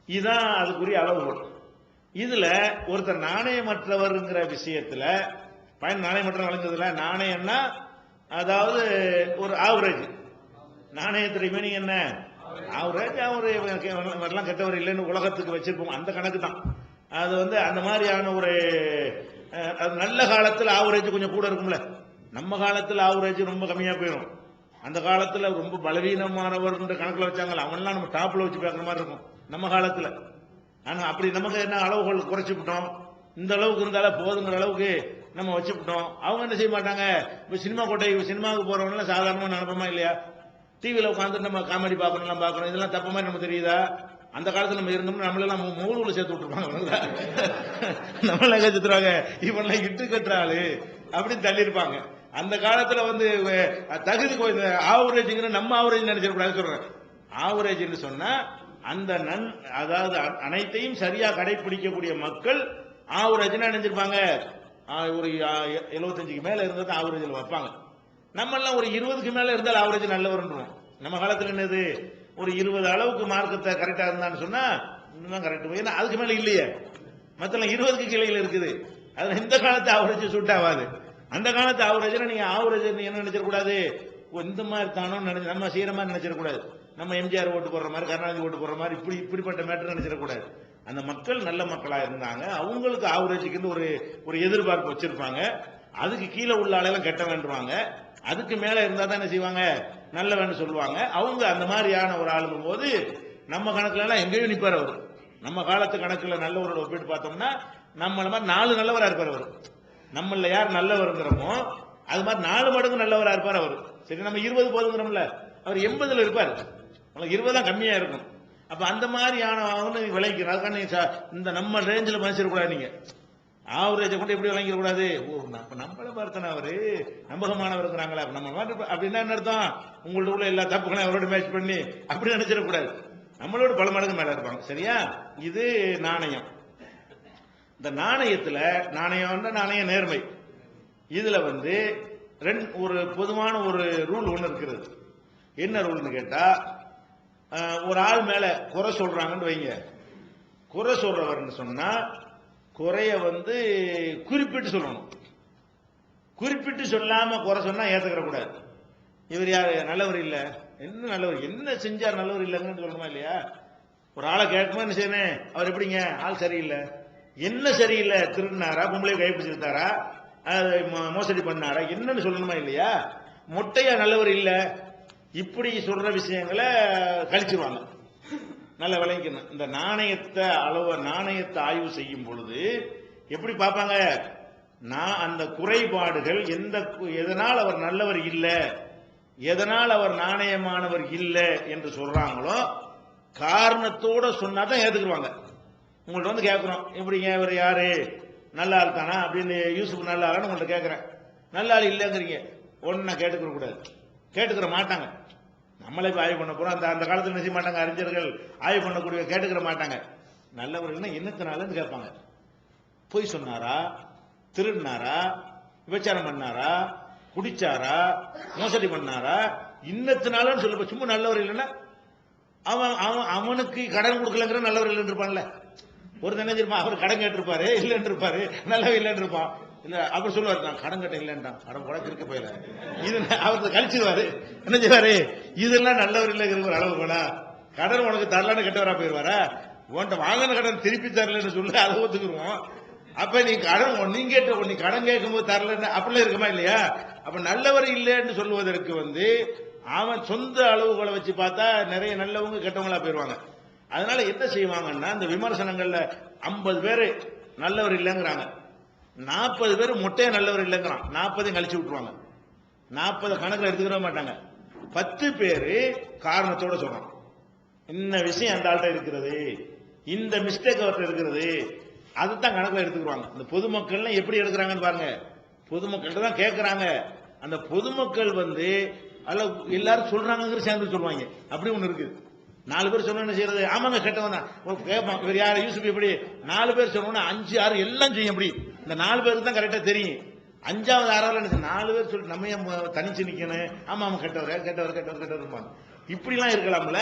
இதுதான் அதுக்குரிய அளவுகோல். இதுல ஒருத்தர் நாணயமற்றவர்ங்கிற விஷயத்துல நாணயமற்ற வழங்குறதுல நாணயம்னா அதாவது ஒரு ஆவரேஜ், நாணயத்துறை மீனிங் என்ன, ஆவரேஜ். அவரெல்லாம் கெட்டவர் இல்லைன்னு உலகத்துக்கு வச்சிருப்போம், அந்த கணக்கு தான் அது. அந்த மாதிரியான ஒரு நல்ல காலத்தில் ஆவரேஜ் கொஞ்சம் கூட இருக்கும்ல, நம்ம காலத்தில் ஆவரேஜ் ரொம்ப கம்மியா போயிடும். அந்த காலத்துல ரொம்ப பலவீனமானவர் கணக்குல வச்சாங்கல்ல, அவன்லாம் நம்ம டாப்ல வச்சு பார்க்குற மாதிரி இருக்கும் நம்ம காலத்துல. ஆனா அப்படி நமக்கு என்ன அளவுகள் குறைச்சு விட்டோம், இந்த அளவுக்கு இருந்தாலும் போதுங்கிற அளவுக்கு நம்ம வச்சுவிட்டோம். அவங்க என்ன செய்ய மாட்டாங்க, இப்ப சினிமா கோட்டை சினிமாவுக்கு போறவங்க சாதாரணமா நினைப்போமா இல்லையா, டிவியில உட்காந்து நம்ம காமெடி பார்க்கணும், இதெல்லாம் தப்பு மாதிரி நமக்கு தெரியுதா? அந்த காலத்துல நம்ம இருந்தோம்னா நம்மளெல்லாம் மூணுல சேர்த்து விட்டுருப்பாங்க, நம்மள கத்துறாங்க, இவெல்லாம் இட்டு கட்டுறாளு அப்படின்னு தள்ளி இருப்பாங்க. அந்த காலத்துல தகுதி ஆவரேஜ்ங்கிற நம்ம ஆவரேஜ் நினைச்சிடக்கூடாது சொல்றேன். ஆவரேஜ் சொன்னா அந்த அதாவது அனைத்தையும் சரியா கடைபிடிக்கக்கூடிய மக்கள் ஆவரேஜ் நினைச்சிருப்பாங்க. ஒரு 75க்கு மேல இருந்தா ஆவரேஜ்ல வைப்பாங்க. நம்ம எல்லாம் ஒரு 20க்கு மேல இருந்தால் ஆவரேஜ் நல்லவர்ன்றோம். நம்ம காலத்துல என்னது, ஒரு 20 அளவுக்கு மார்க்கத்தை கரெக்டா இருந்தான்னு சொன்னா இன்னும் கரெக்ட். ஏன்னா அதுக்கு மேல இல்லையே, மத்தல 20க்கு கிளைகள் இருக்குது. அதுல இந்த காலத்து ஆவரேஜ் சூட் ஆகாது. அந்த காலத்து ஆவரேஜ் நீங்க ஆவரேஜ் என்ன நினைச்சிடக்கூடாது, இந்த மாதிரி தானோ நம்ம செய்யற மாதிரி நினைச்சிடக்கூடாது. நம்ம எம்ஜிஆர் ஓட்டு போடுற மாதிரி, கருணாநிதி ஓட்டு போடுற மாதிரி இப்படிப்பட்ட மேட்டர் நினைச்சிடக்கூடாது. அந்த மக்கள் நல்ல மக்களா இருந்தாங்க, அவங்களுக்கு ஆவரேஜுக்கு ஒரு எதிர்பார்ப்பு வச்சிருப்பாங்க. அதுக்கு கீழே உள்ள ஆளெல்லாம் கெட்ட வேண்டுவாங்க, அதுக்கு மேல இருந்தா தான் என்ன செய்வாங்க, நல்ல வேண்டு சொல்லுவாங்க. அவங்க அந்த மாதிரியான ஒரு ஆளுங்கும் போது நம்ம கணக்குல எல்லாம் எங்கேயும் நிப்பார் அவர். நம்ம காலத்து கணக்குல நல்லவரோட ஒப்பிட்டு பார்த்தோம்னா நம்மள மாதிரி 4 நல்லவரா இருப்பார் அவர். நம்மள யார் நல்லவருங்கிறோமோ அது மாதிரி 4 மடங்கு நல்லவரா இருப்பார் அவர். சரி, நம்ம 20 போதுங்கிறோம்ல, அவர் 80ல இருப்பார், 20 தான் கம்மியா இருக்கும். அப்ப அந்த மாதிரியான விளைக்கிறார். அதுக்கான இந்த நம்ம ரேஞ்சில் மதிச்சிடக்கூடாது. நீங்க ஆவரேஜை கொண்டு எப்படி விளங்கிட கூடாது, நம்மள பார்த்தனா அவரு நம்பகமானவர் இருக்கிறாங்களா நம்ம அப்படின்னா என்ன அர்த்தம், உங்கள்ட்ட உள்ள எல்லா தப்புகளையும் அவரோட மேட்ச் பண்ணி அப்படி நினைச்சிடக்கூடாது. நம்மளோட பல மடங்கு மேல இருப்பாங்க. சரியா? இது நாணயம். இந்த நாணயத்துல நாணய நேர்மை. இதுல ஒரு பொதுவான ஒரு ரூல் ஒண்ணு இருக்கிறது. என்ன ரூல்னு கேட்டா, ஒரு ஆள் மேல குறை சொல்றாங்கன்னு வைங்க, குறை சொல்றவர்னு சொன்னா குறைய குறிப்பிட்டு சொல்லணும். குறிப்பிட்டு சொல்லாம குறை சொன்னா ஏத்துக்கிற கூடாது. இவர் யாரு, நல்லவர் இல்ல, என்ன நல்லவர், என்ன செஞ்சார் நல்லவர் இல்லைங்கன்னு சொல்லணுமா இல்லையா? ஒரு ஆளை கேட்கும்போது என்ன செய்யணும், அவர் எப்படிங்க, ஆள் சரியில்லை, என்ன சரியில்லை, திருடினாரா, பொம்பளை கைப்பிடிச்சிருந்தாரா, மோசடி பண்ணாரா, என்னன்னு சொல்லணுமா இல்லையா? மொட்டையா நல்லவர் இல்ல, இப்படி சொல்ற விஷயங்களை கழிச்சிருவாங்க. நல்ல விளங்கிக்கணும். இந்த நாணயத்தை ஆய்வு செய்யும் பொழுது எப்படி பார்ப்பாங்க, அந்த குறைபாடுகள் எதனால் அவர் நல்லவர் இல்ல, எதனால் அவர் நாணயமானவர் இல்ல என்று சொல்றாங்களோ காரணத்தோட சொன்னாதான் ஏத்துக்குவாங்க. உங்கள்ட்ட கேட்கிறோம், எப்படிங்க இவர் யாரு, நல்ல ஆள் தானா அப்படின்னு, யூசுப் நல்ல ஆளான்னு உங்கள்ட்ட கேட்கிறேன், நல்ல ஆள் இல்லைங்கிறீங்க, ஒன்னும் கேட்டுக்கிற கூடாது, கேட்டுக்கிற மாட்டாங்க. நம்மளே இப்ப ஆய்வு பண்ண போறோம், அந்த காலத்தில் நிச்சய மாட்டாங்க அறிஞர்கள், ஆய்வு பண்ணக்கூடிய கேட்டுக்கிற மாட்டாங்க. நல்லவர்கள் என்னத்தினாலன்னு கேட்பாங்க. பொய் சொன்னாரா, திருடினாரா, விபச்சாரம் பண்ணாரா, குடிச்சாரா, மோசடி பண்ணாரா, இன்னத்தினாலன்னு சொல்ல. சும்மா நல்லவர் இல்லைன்னா அவனுக்கு கடன் கொடுக்கலங்கிற நல்லவர் இல்லைன்னு இருப்பான்ல. ஒரு நினைச்சிருப்பான், அவர் கடன் கேட்டிருப்பாரு, இல்லைன்னு இருப்பாரு, நல்லவர் இல்லைன்னு இருப்பான். இல்ல அவர் சொல்லுவாரு, நான் கடன் கட்ட இல்லைன்றான், கடன் கூட இருக்க போயில, இது அவர் கழிச்சிருவாரு. என்ன செய்வாரு, இதெல்லாம் நல்லவர் இல்லைங்கிற ஒரு அளவு போனா, கடன் உனக்கு தரலான்னு கெட்டவரா போயிருவாரா, உன்ட்ட வாங்கின கடன் திருப்பி தரலன்னு சொல்லி அதை ஒத்துக்குருவோம். அப்ப நீ கடன் நீ கடன் கேட்கும் போது தரலன்னு அப்படிலாம் இருக்குமா இல்லையா? அப்ப நல்லவர் இல்லைன்னு சொல்லுவதற்கு அவன் சொந்த அளவுகளை வச்சு பார்த்தா நிறைய நல்லவங்க கெட்டவங்களா போயிருவாங்க. அதனால என்ன செய்வாங்கன்னா, இந்த விமர்சனங்கள்ல 50 பேரு நல்லவர் இல்லைங்கிறாங்க, 40 பேர் மொட்டையா நல்லவர் இல்லைங்கிறான், 40 கழிச்சு விட்டுருவாங்க. 40 கணக்குல எடுத்துக்கிற மாட்டாங்க. 10 பேரு காரணத்தோட சொல்றான், இந்த விஷயம் அந்த ஆள்கிட்ட இருக்கிறது, இந்த மிஸ்டேக் அவர்கிட்ட இருக்கிறது, அதுதான் கணக்கில் எடுத்துக்குவாங்க. இந்த பொதுமக்கள் எப்படி எடுக்கிறாங்கன்னு பாருங்க. பொதுமக்கள்கிட்ட தான் கேட்கறாங்க. அந்த பொதுமக்கள் வந்து அல்ல எல்லாரும் சொல்றாங்கிற சேர்ந்து சொல்லுவாங்க. அப்படி ஒண்ணு இருக்குது. 4 பேர் சொன்ன என்ன செய்யறது? ஆமாங்க கேட்டவன் தான் கேட்பான். இவர் யார் யூசுப் எப்படி 4 பேர் சொன்னோன்னா 5 6 எல்லாம் செய்யும். அப்படி இந்த 4 பேருக்கு தான் கரெக்டா தெரியும். 5வது 6வது என்ன 4 பேர் சொல்லி நம்ம ஏன் தனிச்சு நிக்கணும்? ஆமா ஆமா கேட்டவர் இப்படிலாம் இருக்கலாம்ல.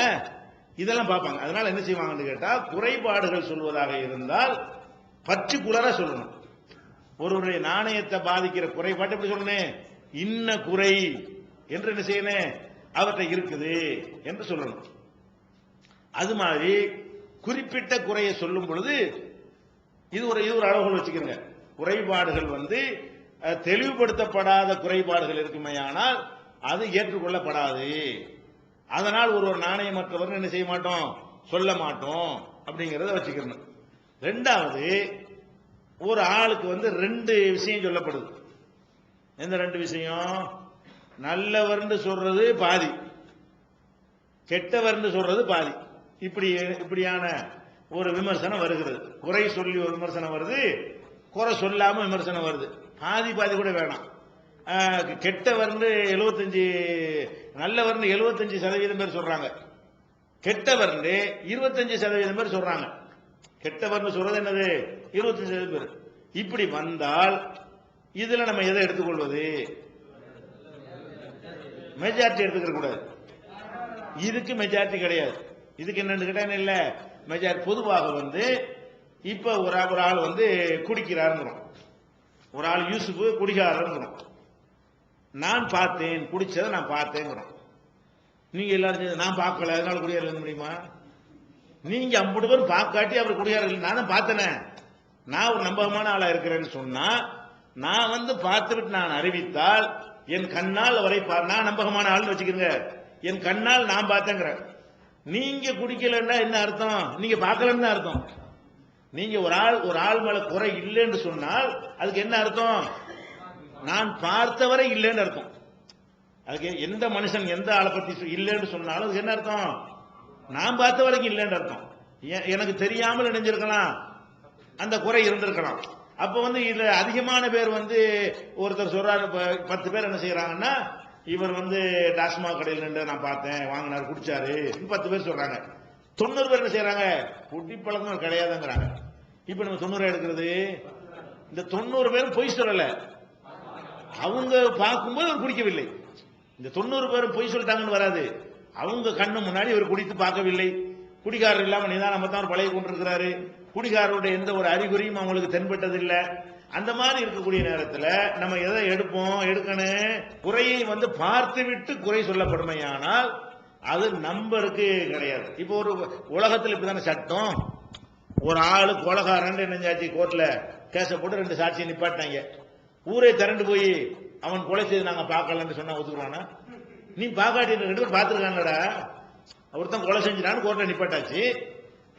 இதெல்லாம் பார்ப்பாங்க. அதனால என்ன செய்வாங்கன்னு கேட்டா குறைபாடுகள் சொல்வதாக இருந்தால் பர்டிகுலரா சொல்லணும். ஒருவருடைய நாணயத்தை பாதிக்கிற குறைபாடு எப்படி சொல்லணும்? இன்ன குறை என்று என்ன செய்யணும்? அவற்றை இருக்குது என்று சொல்லணும். அது மாதிரி குறிப்பிட்ட குறையை சொல்லும் பொழுது இது ஒரு அளவுகள் வச்சுக்கிறங்க. குறைபாடுகள் வந்து தெளிவுபடுத்தப்படாத குறைபாடுகள் இருக்குமையானால் அது ஏற்றுக்கொள்ளப்படாது. அதனால் ஒரு நாணயமற்றவர் என்ன செய்ய மாட்டோம், சொல்ல மாட்டோம் அப்படிங்கறத வச்சுக்கணும். ரெண்டாவது, ஒரு ஆளுக்கு வந்து 2 விஷயம் சொல்லப்படுது. எந்த 2 விஷயம்? நல்லவர்னு சொல்றது பாதி, கெட்டவர்னு சொல்றது பாதி. இப்படியான ஒரு விமர்சனம் வருகிறது. குறை சொல்லி ஒரு விமர்சனம் வருது, குறை சொல்லாம விமர்சனம் வருது. பாதி கூட வேணாம். கெட்டவர்னு 75, நல்லவர்னு 75% பேர் சொல்றாங்க, கெட்டவர்னு 25% பேர் சொல்றாங்க. கெட்டவர்னு சொல்றது என்னது? 25% பேர். இப்படி வந்தால் இதுல நம்ம எதை எடுத்துக்கொள்வது? மெஜாரிட்டி எடுத்துக்க கூடாது. இதுக்கு மெஜாரிட்டி கிடையாது. இதுக்கு என்னன்னு கேட்டா இல்ல மெஜாரிட்டி. பொதுவாக வந்து இப்ப ஒரு ஆள் வந்து குடிக்கிறாருங்கிறோம், ஒரு ஆள் யூசுப் குடிக்காரங்கிறோம். நான் பார்த்தேன், குடிச்சதை நான் பார்த்தேங்கிறோம். நீங்க எல்லாரும் நான் பார்க்கல அதனால குடியார இருக்க முடியுமா? நீங்க 50 பேர் பார்க்காட்டி அவர் குடியார இல்லை. நானும் பார்த்தனே, நான் ஒரு நம்பகமான ஆளா இருக்கிறேன்னு சொன்னா, நான் வந்து பார்த்துவிட்டு நான் அறிவித்தால் என் கண்ணால் அவரை நான் நம்பகமான ஆள்னு வச்சுக்கிறேங்க. என் கண்ணால் நான் பார்த்தேங்கிற. நீங்க குடிக்கலன்னா என்ன அர்த்தம்? நீங்க பார்க்கலன்னு தான் அர்த்தம். நீங்க ஒரு ஆள் மேல குறை இல்லைன்னு சொன்னால் அதுக்கு என்ன அர்த்தம்? நான் பார்த்தவரை இல்லைன்னு அர்த்தம். அதுக்கு எந்த மனுஷன் எந்த ஆளை பத்தி இல்லைன்னு சொன்னாலும் அதுக்கு என்ன அர்த்தம்? நான் பார்த்த வரைக்கும் இல்லைன்னு அர்த்தம். எனக்கு தெரியாமல் நினைஞ்சிருக்கலாம், அந்த குறை இருந்திருக்கலாம். அப்ப வந்து இதுல அதிகமான பேர் வந்து ஒருத்தர் சொல்றாரு, 10 பேர் என்ன செய்யறாங்கன்னா, இவர் வந்து டாஸ்மாக் கடையில் நின்று நான் பார்த்தேன், வாங்கினார், குடிச்சாரு, 10 பேர் சொல்றாங்க. 90 பேர் என்ன செய்யறாங்க? குடிப்பழக்கம் கிடையாதுங்கிறாங்க. இப்ப நம்ம 90 எடுக்கிறது, இந்த 90 பேரும் பொய் சொல்லல, அவங்க பார்க்கும்போது அவர் குடிக்கவில்லை. இந்த 90 பேரும் பொய் சொல்லிட்டாங்கன்னு வராது. அவங்க கண்ணு முன்னாடி இவர் குடித்து பார்க்கவில்லை. குடிகாரர் இல்லாம நிதானமா தான் பழகி கொண்டிருக்கிறாரு. குடிகாரருடைய எந்த ஒரு அறிகுறியும் அவங்களுக்கு தென்பட்டது இல்ல. அந்த மாதிரி இருக்கக்கூடிய நேரத்தில் நம்ம எதை எடுக்கணும்? குறையை வந்து பார்த்து விட்டு குறை சொல்லப்படுமையானால் அது நம்பருக்கு கிடையாது. இப்போ ஒரு உலகத்தில் இப்படிதான சட்டம். ஒரு ஆளு கொலைகாரன் என்னஞ்சாச்சு கோர்ட்ல கேச போட்டு 2 சாட்சியை நிப்பாட்டாங்க. ஊரே திரண்டு போய் அவன் கொலை செய்து நாங்க பார்க்கலன்னு சொன்னா ஒத்துக்குவானா? நீ பாக்காட்டி 2 பேர் பார்த்துருக்காங்கடா, ஒருத்தன் கொலை செஞ்சிடான்னு கோர்ட்ல நிப்பாட்டாச்சு.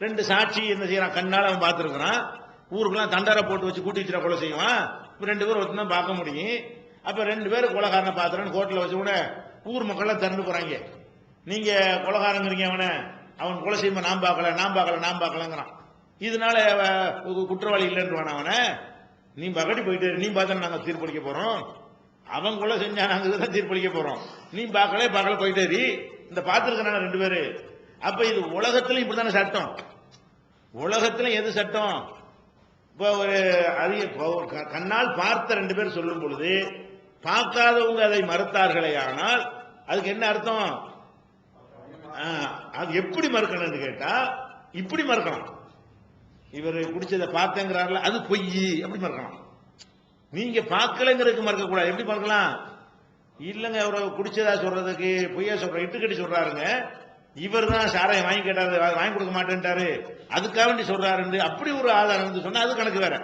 2 சாட்சி என்ன செய்யறான்? கண்ணால அவன் பார்த்துருக்கான். ஊருக்குலாம் தண்டாரை போட்டு வச்சு கூட்டி வச்சுட்டா கொலை செய்வான். 2 பேர் ஒருத்தன் தான் பார்க்க முடியும். அப்ப 2 பேர் கொலைகாரனை பார்த்துறான்னு கோர்ட்ல வச்சு கூட ஊர் மக்கள்லாம் திரண்டு போறாங்க. நீங்க கொலைகாரங்கிறீங்க, அவன் கொலை செய்யும்போது நான் பார்க்கலங்கிறான். இதனால குற்றவாளி இல்லைன்னு அவனை நீ பகடி போயிட்டு நீ பார்த்தா நாங்க தீர்ப்பளிக்க போறோம். அவன் கொலை செஞ்சா நாங்க தான் தீர்ப்பளிக்க போறோம். நீ பார்க்கல போயிட்டே இந்த பார்த்திருக்கிறாங்க 2 பேரு. அப்ப இது உலகத்துல இப்படித்தானே சட்டம். உலகத்துல எது சட்டம்? இப்ப ஒரு கண்ணால் பார்த்த 2 பேர் சொல்லும் பொழுது பார்க்காதவங்க அதை மறுத்தார்களே, ஆனால் அதுக்கு என்ன அர்த்தம்? அது எப்படி மறுக்கணும்னு கேட்டா இப்படி மறுக்கலாம். இவர் குடிச்சதை பார்த்தேங்கிறாருல, அது பொய், அப்படி மறுக்கலாம். நீங்க பார்க்கலங்கிறதுக்கு மறுக்க கூடாது. எப்படி மறுக்கலாம்? இல்லங்க அவரை குடிச்சதா சொல்றதுக்கு பொய்யா சொல்ற இட்டுக்கட்டி சொல்றாருங்க, இவர் தான் சாராயம் வாங்கி கேட்டாரு, வாங்கி கொடுக்க மாட்டேன்ட்டாரு, அதுக்காக வேண்டி சொல்றாரு, அப்படி ஒரு ஆதாரம் சொன்னா அது கணக்கு வேற.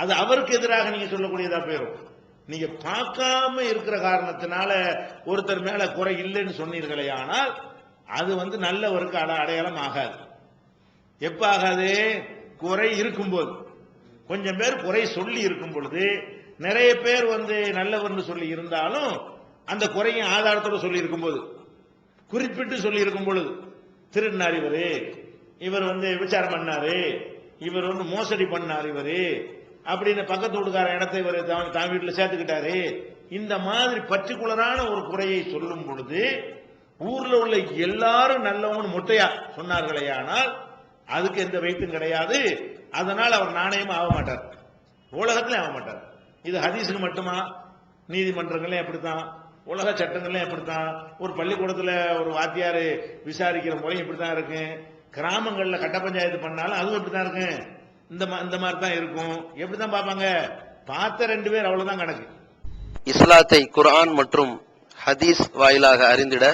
அது அவருக்கு எதிராக நீங்க சொல்லக்கூடியதா போயிடும். நீங்க பார்க்காம இருக்கிற காரணத்தினால ஒருத்தர் மேல குறை இல்லைன்னு சொன்னீர்களே, ஆனால் அது வந்து நல்லவருக்கு அடையாளம் ஆகாது. எப்ப ஆகாது? குறை இருக்கும்போது. கொஞ்சம் பேர் குறை சொல்லி இருக்கும் பொழுது, நிறைய பேர் வந்து நல்லவர்னு சொல்லி இருந்தாலும் அந்த குறையின் ஆதாரத்தோட சொல்லி இருக்கும்போது, குறிப்பிட்டு சொல்லி இருக்கும் பொழுது, திருடினார் இவர் வந்து விசாரம் பண்ணாரு, இவர் வந்து மோசடி பண்ணார் இவரு அப்படின்னு பக்கத்து வீட்டுக்கார இடத்தை இவர் தான் வீட்டில் சேர்த்துக்கிட்டாரு, இந்த மாதிரி பர்டிகுலரான ஒரு குறையை சொல்லும் பொழுது ஊர்ல உள்ள எல்லாரும் நல்லவங்க மொட்டையா சொன்னார்களே, ஆனால் அதுக்கு எந்த வெயிட்டும் கிடையாது. அதனால் அவர் நாணயமா ஆக மாட்டார், உலகத்திலே ஆக மாட்டார். இது ஹதீஸுக்கு மட்டுமா? நீதிமன்றங்களே அப்படித்தான், உலக சட்டங்களே அப்படித்தான். ஒரு பள்ளிக்கூடத்துல ஒரு வாத்தியார் விசாரிக்கிற முறை இப்படித்தான் இருக்கு. கிராமங்கள்ல கட்ட பஞ்சாயத்து பண்ணாலும் அதுவும் இப்படித்தான் இருக்கு. இந்த மாதிரி தான் இருக்கும். எப்படிதான் பார்ப்பாங்க? பார்த்த 2 பேர் அவ்வளவுதான் கணக்கு. இஸ்லாத்தை குர்ஆன் மற்றும் ஹதீஸ் வாயிலாக அறிந்திட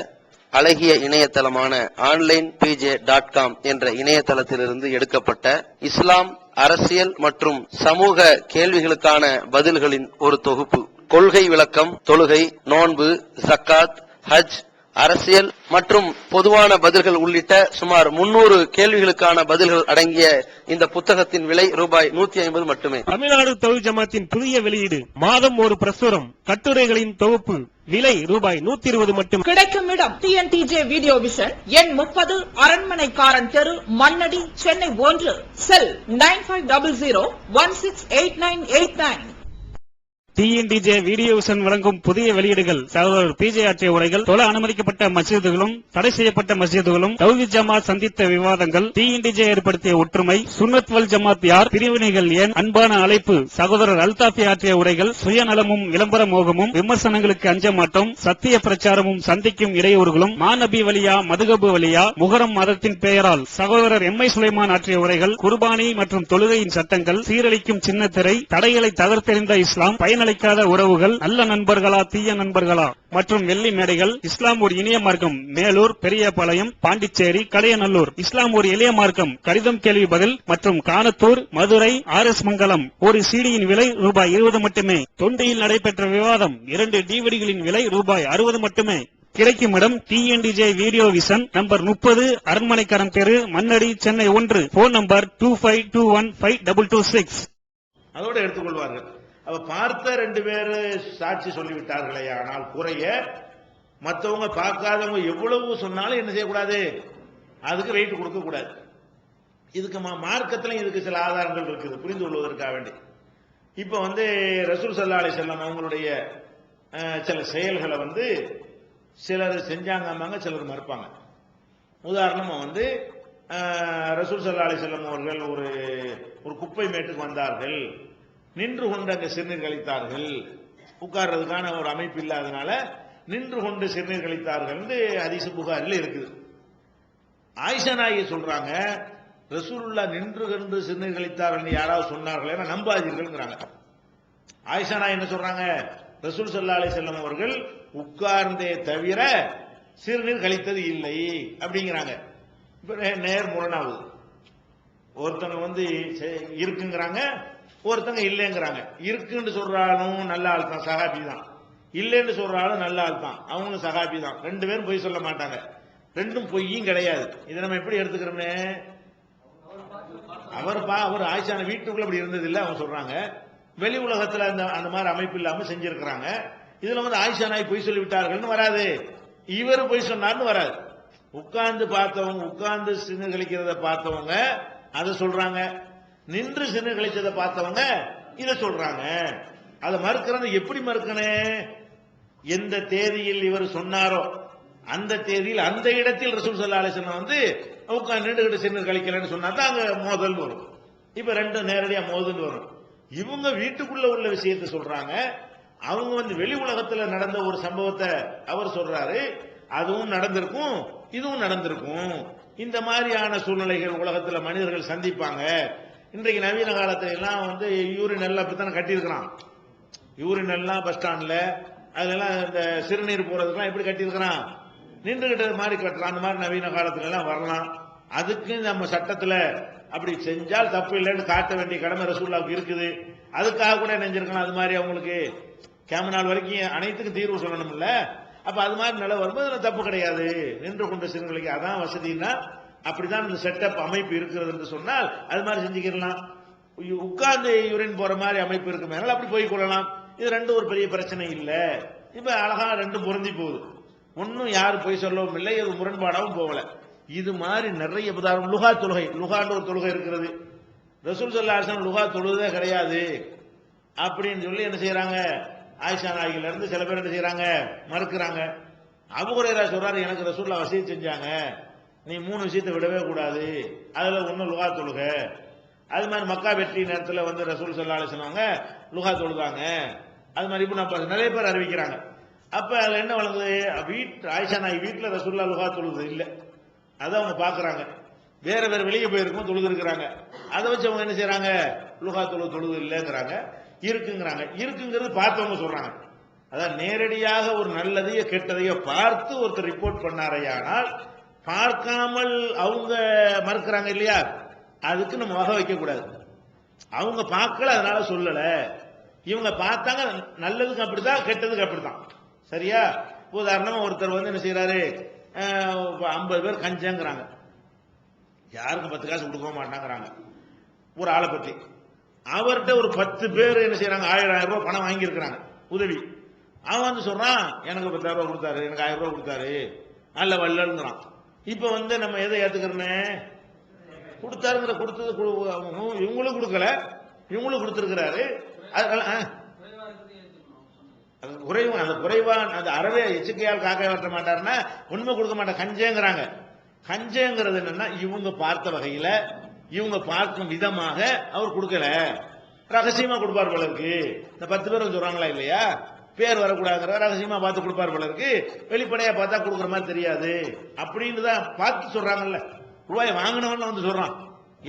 அழகிய இணையதளமான onlinepj.com என்ற இணையதளத்திலிருந்து எடுக்கப்பட்ட இஸ்லாம், அரசியல் மற்றும் சமூக கேள்விகளுக்கான பதில்களின் ஒரு தொகுப்பு. கொள்கை விளக்கம், தொழுகை, நோன்பு, ஜக்காத், ஹஜ், அரசியல் மற்றும் பொதுவான பதில்கள் உள்ளிட்ட சுமார் 300 கேள்விகளுக்கான பதில்கள் அடங்கிய இந்த புத்தகத்தின் விலை ரூபாய் 150 மட்டுமே. தமிழ்நாடு தௌஹீத் ஜமாத்தின் புதிய வெளியீடு, மாதம் ஒரு பிரசுரம், கட்டுரைகளின் தொகுப்பு, விலை ரூபாய் 120 மட்டும். கிடைக்கும் இடம் TNTJ வீடியோ விஷன், எண் 30, அரண்மனைக்காரன் தெரு, மண்ணடி, சென்னை 1. செல் 9500168989. TNTJ வீடியோ விஷன் வழங்கும் புதிய வெளியீடுகள் சகோதரர் PJ ஆற்றிய உரைகள், தொழ அனுமதிக்கப்பட்ட மஸ்ஜிதுகளும் தடை செய்யப்பட்ட மஸ்ஜிதுகளும், தௌஹீத் ஜமாத் சந்தித்த விவாதங்கள், TNTJ ஏற்படுத்திய ஒற்றுமை, சுன்னத் வல் ஜமாத் யார், பிரிவினைகள் ஏன், அன்பான அழைப்பு, சகோதரர் அல்தாஃபி ஆற்றிய உரைகள், சுயநலமும் விளம்பர மோகமும், விமர்சனங்களுக்கு அஞ்ச மாட்டோம், சத்திய பிரச்சாரமும் சந்திக்கும் இடையூறுகளும், மாநபி வலியா மதுகபு வலியா, முகரம் மதத்தின் பெயரால் சகோதரர் MI சுலைமான் ஆற்றிய உரைகள், குர்பானி மற்றும் தொழுகையின் சட்டங்கள், சீரழிக்கும் சின்னத்திரை, தடைகளை தகர்த்தெறிந்த இஸ்லாம், பயனளிக்காத உறவுகள், நல்ல நண்பர்களா தீய நண்பர்களா மற்றும் வெள்ளி மேடைகள், இஸ்லாம் ஒரு இனிய மார்க்கம், மேலூர், பெரியபாளையம், பாண்டிச்சேரி, கடையநல்லூர், இஸ்லாம் ஒரு எளிய மார்க்கம், கடிதம் கேள்வி பதில் மற்றும் கானத்தூர், மதுரை, RS மங்கலம். ஒரு CD-யின் விலை ரூபாய் 20 மட்டுமே. தொண்டியில் நடைபெற்ற விவாதம் 2 DVDகளின் விலை ரூபாய் 60 மட்டுமே. கிடைக்கும் இடம் TNTJ வீடியோ விஷன், நம்பர் 30, அரண்மனைக்காரன் தெரு, மண்ணடி, சென்னை 1. Phone number 25215226. அதோட எடுத்துக்கொள்வார்கள். அவ பார்த்த 2 பேரு சாட்சி சொல்லிவிட்டார்களே, ஆனால் குறைய மற்றவங்க பார்க்காதவங்க எவ்வளவு சொன்னாலும் என்ன செய்யக்கூடாது, அதுக்கு வெயிட் கொடுக்க கூடாது. இதுக்கு மார்க்கத்திலும் இதுக்கு சில ஆதாரங்கள் இருக்குது, புரிந்து கொள்வதற்காக வேண்டி. இப்ப ரசூல் ஸல்லல்லாஹு அலைஹி வஸல்லம் அவங்களுடைய சில செயல்களை சிலர் செஞ்சாங்க, சிலர் மறுப்பாங்க. உதாரணமா ரசூல் ஸல்லல்லாஹு அலைஹி வஸல்லம் அவர்கள் ஒரு குப்பை மேட்டுக்கு வந்தார்கள், நின்று கொண்டு அங்க சிறுநீர் கழித்தார்கள். உட்கார்றதுக்கான ஒரு அமைப்பு இல்லாதனால நின்று கொண்டு சிறுநீர் கழித்தார்கள் ஹதீஸ் புகாரில் இருக்குது. ஆயிஷா நாயகி சொல்றாங்க, ரசூலுல்லாஹ் நின்று கொண்டு சிறுநீர் கழித்தார்கள் யாராவது சொன்னார்கள் என நம்பாதீர்கள். ஆயிஷா நாயகி என்ன சொல்றாங்க, ரசூல் ஸல்லல்லாஹு அலைஹி வஸல்லம் அவர்கள் உட்கார்ந்தே தவிர சிறுநீர் கழித்தது இல்லை அப்படிங்கிறாங்க. இப்ப நேர் முரணாகுது. ஒருத்தங்க இருக்குங்கிறாங்க, ஒருத்தங்க இல்லைங்கிறாங்க. இருக்குன்னு சொல்றாலும் நல்ல ஆள் தான், சகாபி தான். இல்லைன்னு சொல்றாலும் நல்ல ஆள் தான், அவங்களும் சகாபி தான். 2 பேரும் பொய் சொல்ல மாட்டாங்க, 2ம் பொய்யும் கிடையாது. இதை நம்ம எப்படி எடுத்துக்கிறோமே, அவர் ஆயிஷா வீட்டுக்குள்ள அப்படி இருந்தது இல்லை அவங்க சொல்றாங்க, வெளி உலகத்துல அந்த மாதிரி அமைப்பு இல்லாம செஞ்சிருக்கிறாங்க. இதுல ஆயிஷா நாய் பொய் சொல்லி விட்டார்கள் வராது, இவர் பொய் சொன்னார்னு வராது. உட்கார்ந்து பார்த்தவங்க, உட்கார்ந்து சிறுநீர் கழிக்கிறத பார்த்தவங்க அதை சொல்றாங்க, நின்று சிறுநீர் கழிச்சதை பார்த்தவங்க இதை சொல்றாங்க. அதை மறுக்கிறது எப்படி மறுக்கணும், எந்த தேதியில் இவர் சொன்னாரோ அந்த தேதியில் அந்த இடத்தில் ரசூல் ஸல்லல்லாஹு அலைஹி வஸல்லம் உட்கார்ந்து நின்றுகிட்டு சிறுநீர் கழிக்கலன்னு சொன்னா தான் அங்க மோதல் வரும். இப்ப 2 நேரடியா மோதல் வரும். இவங்க வீட்டுக்குள்ள உள்ள விஷயத்தை சொல்றாங்க, அவங்க வெளி உலகத்துல நடந்த ஒரு சம்பவத்தை அவர் சொல்றாரு, அதுவும் நடந்திருக்கும் இதுவும் நடந்திருக்கும். இந்த மாதிரியான சூழ்நிலைகள் உலகத்துல மனிதர்கள் சந்திப்பாங்க. இன்றைக்கு நவீன காலத்துல எல்லாம் யூரின் எல்லாம் அப்படித்தானே கட்டியிருக்கிறான். யூரின் எல்லாம் பஸ் ஸ்டாண்ட்ல அதெல்லாம் இந்த சிறுநீர் போறதுக்கெல்லாம் எப்படி கட்டியிருக்கிறான், நின்றுகிட்ட மாதிரி கட்டுறான். அந்த மாதிரி நவீன காலத்துல எல்லாம் வரலாம். அதுக்கு நம்ம சட்டத்துல அப்படி செஞ்சால் தப்பு இல்லைன்னு காட்ட வேண்டிய கடமை ரசூலுல்லாஹ்வுக்கு இருக்குது. அதுக்காக கூட நெஞ்சிருக்கலாம். அது மாதிரி அவங்களுக்கு கேமநாள் வரைக்கும் அனைத்துக்கும் தீர்வு சொல்லணும் இல்ல. அப்ப அது மாதிரி நிலை வரும்போது தப்பு கிடையாது. நின்று கொண்டு சிறுநீர் அதான் வசதினா அப்படிதான் இந்த செட்டப் அமைப்பு இருக்கிறது என்று சொன்னால் அது மாதிரி செஞ்சுக்கலாம். உட்கார்ந்து யூரின் போற மாதிரி அமைப்பு இருக்கு, அப்படி போய் கொள்ளலாம். இது 2 ஒரு பெரிய பிரச்சனை இல்ல. இப்ப அழகா 2 பொருந்தி போகுது, ஒன்னும் யாரும் போய் சொல்லவும் இல்லை, இது முரண்பாடாவும் போகல. இது மாதிரி நிறைய உதாரணம். லுகா தொழுகை, லுகான்னு ஒரு தொழுகை இருக்கிறது. ரசூல் ஸல்லல்லாஹு அலைஹி வஸல்லம் லுகா தொழுதே கிடையாது அப்படின்னு சொல்லி என்ன செய்யறாங்க, ஆயிஷா நாயகில இருந்து சில பேர் என்ன செய்யறாங்க, மறுக்கிறாங்க. அபூ ஹுரைரா சொல்றாரு, எனக்கு ரசூலுல்லாஹ் வசியத் செஞ்சாங்க, நீ 3 விஷயத்தை விடவே கூடாது, அதுல ஒண்ணு லுகா தொழுக. அது மாதிரி மக்கா வெற்றி நேரத்தில் வந்து ரசூல் ஸல்லல்லாஹு அலைஹி வஸல்லம் லுகா தொழுதாங்க. அது மாதிரி இப்ப நம்ம நிறைய பேர் அறிவிக்கிறாங்க. அப்ப அதுல என்ன வழங்குது, ஆயிஷா நாயகி வீட்டுல ரசூலுல்லாஹ் லுகா தொழுது இல்ல, அதை அவங்க பாக்குறாங்க. வேற வேற வெளியே போயிருக்கும் தொழுது இருக்கிறாங்க. அதை வச்சு அவங்க என்ன செய்யறாங்க, லுகா தொழுது இல்லைங்கிறாங்க, இருக்குங்கிறாங்க. இருக்குங்கிறது பார்த்தவங்க சொல்றாங்க. அதான் நேரடியாக ஒரு நல்லதையோ கெட்டதையோ பார்த்து ஒருத்தர் ரிப்போர்ட் பண்ணாரையானால், பார்க்காமல் அவங்க மறுக்கிறாங்க இல்லையா, அதுக்கு நம்ம வகை வைக்க கூடாது. அவங்க பார்க்கல அதனால சொல்லல, இவங்க பார்த்தாங்க, நல்லதுக்கு அப்படித்தான் கெட்டதுக்கு அப்படித்தான். சரியா? உதாரணமா ஒருத்தர் வந்து என்ன செய்யறாரு, 50 பேர் கஞ்சங்கிறாங்க, யாருக்கும் 10 காசு கொடுக்க மாட்டாங்கிறாங்க ஒரு ஆளை பத்தி. அவர்கிட்ட ஒரு 10 பேர் என்ன செய்யறாங்க, 1000 ரூபாய் பணம் வாங்கி இருக்கிறாங்க உதவி. அவன் வந்து சொல்றான், எனக்கு 10,000 ரூபாய் கொடுத்தாரு, எனக்கு 1000 ரூபாய் கொடுத்தாரு, நல்ல வல்லல்ங்கிறான். இப்ப வந்து நம்ம எதை ஏத்துக்கிறோன்னு, கொடுத்தாருங்கிற கொடுத்தது இவங்களும் கொடுக்கல, இவங்களும் கொடுத்திருக்கிறாரு, குறைவா அந்த குறைவான் அந்த அறவே எச்சுக்கையால் காக்க வெட்ட மாட்டாருன்னா உண்மை கொடுக்க மாட்டார், கஞ்சேங்கிறாங்க. கஞ்சேங்கிறது என்னன்னா, இவங்க பார்த்த வகையில இவங்க பார்க்கும் விதமாக அவர் கொடுக்கல, ரகசியமா கொடுப்பார் போலருக்கு. இந்த 10 பேர் சொல்றாங்களா இல்லையா, பேர் வரக்கூடாதுங்கிற ரகசியமா பார்த்து கொடுப்பார் போலருக்கு, வெளிப்படையா பார்த்தா கொடுக்குற மாதிரி தெரியாது அப்படின்னு தான் பார்த்து சொல்றாங்கல்ல. ரூபாய் வாங்கினவன் வந்து சொல்றான்,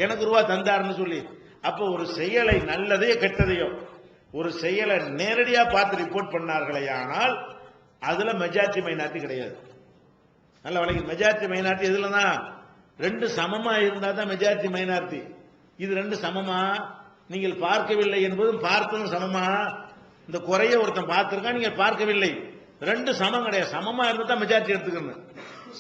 எனக்கு ரூபாய் தந்தாருன்னு சொல்லி. அப்ப ஒரு செயலை நல்லதையோ கெட்டதையோ ஒரு செயலை நேரடியா பார்த்து ரிப்போர்ட் பண்ணார்களே, ஆனால் அதுல மெஜாரிட்டி மைனாரிட்டி கிடையாது. நல்ல வழங்கி மெஜாரிட்டி மைனாரிட்டி எதுலதான், 2 சமமா இருந்தா தான் மெஜாரிட்டி மைனாரிட்டி. இது 2 சமமா, நீங்கள் பார்க்கவில்லை என்பதும் பார்த்ததும் சமமா. இந்த குறைய ஒருத்தன் பார்த்திருக்கா, நீங்க பார்க்கவில்லை, 2 சமம் கிடையாது. சமமா இருந்தா தான் மெஜாரிட்டி எடுத்துக்கணும்.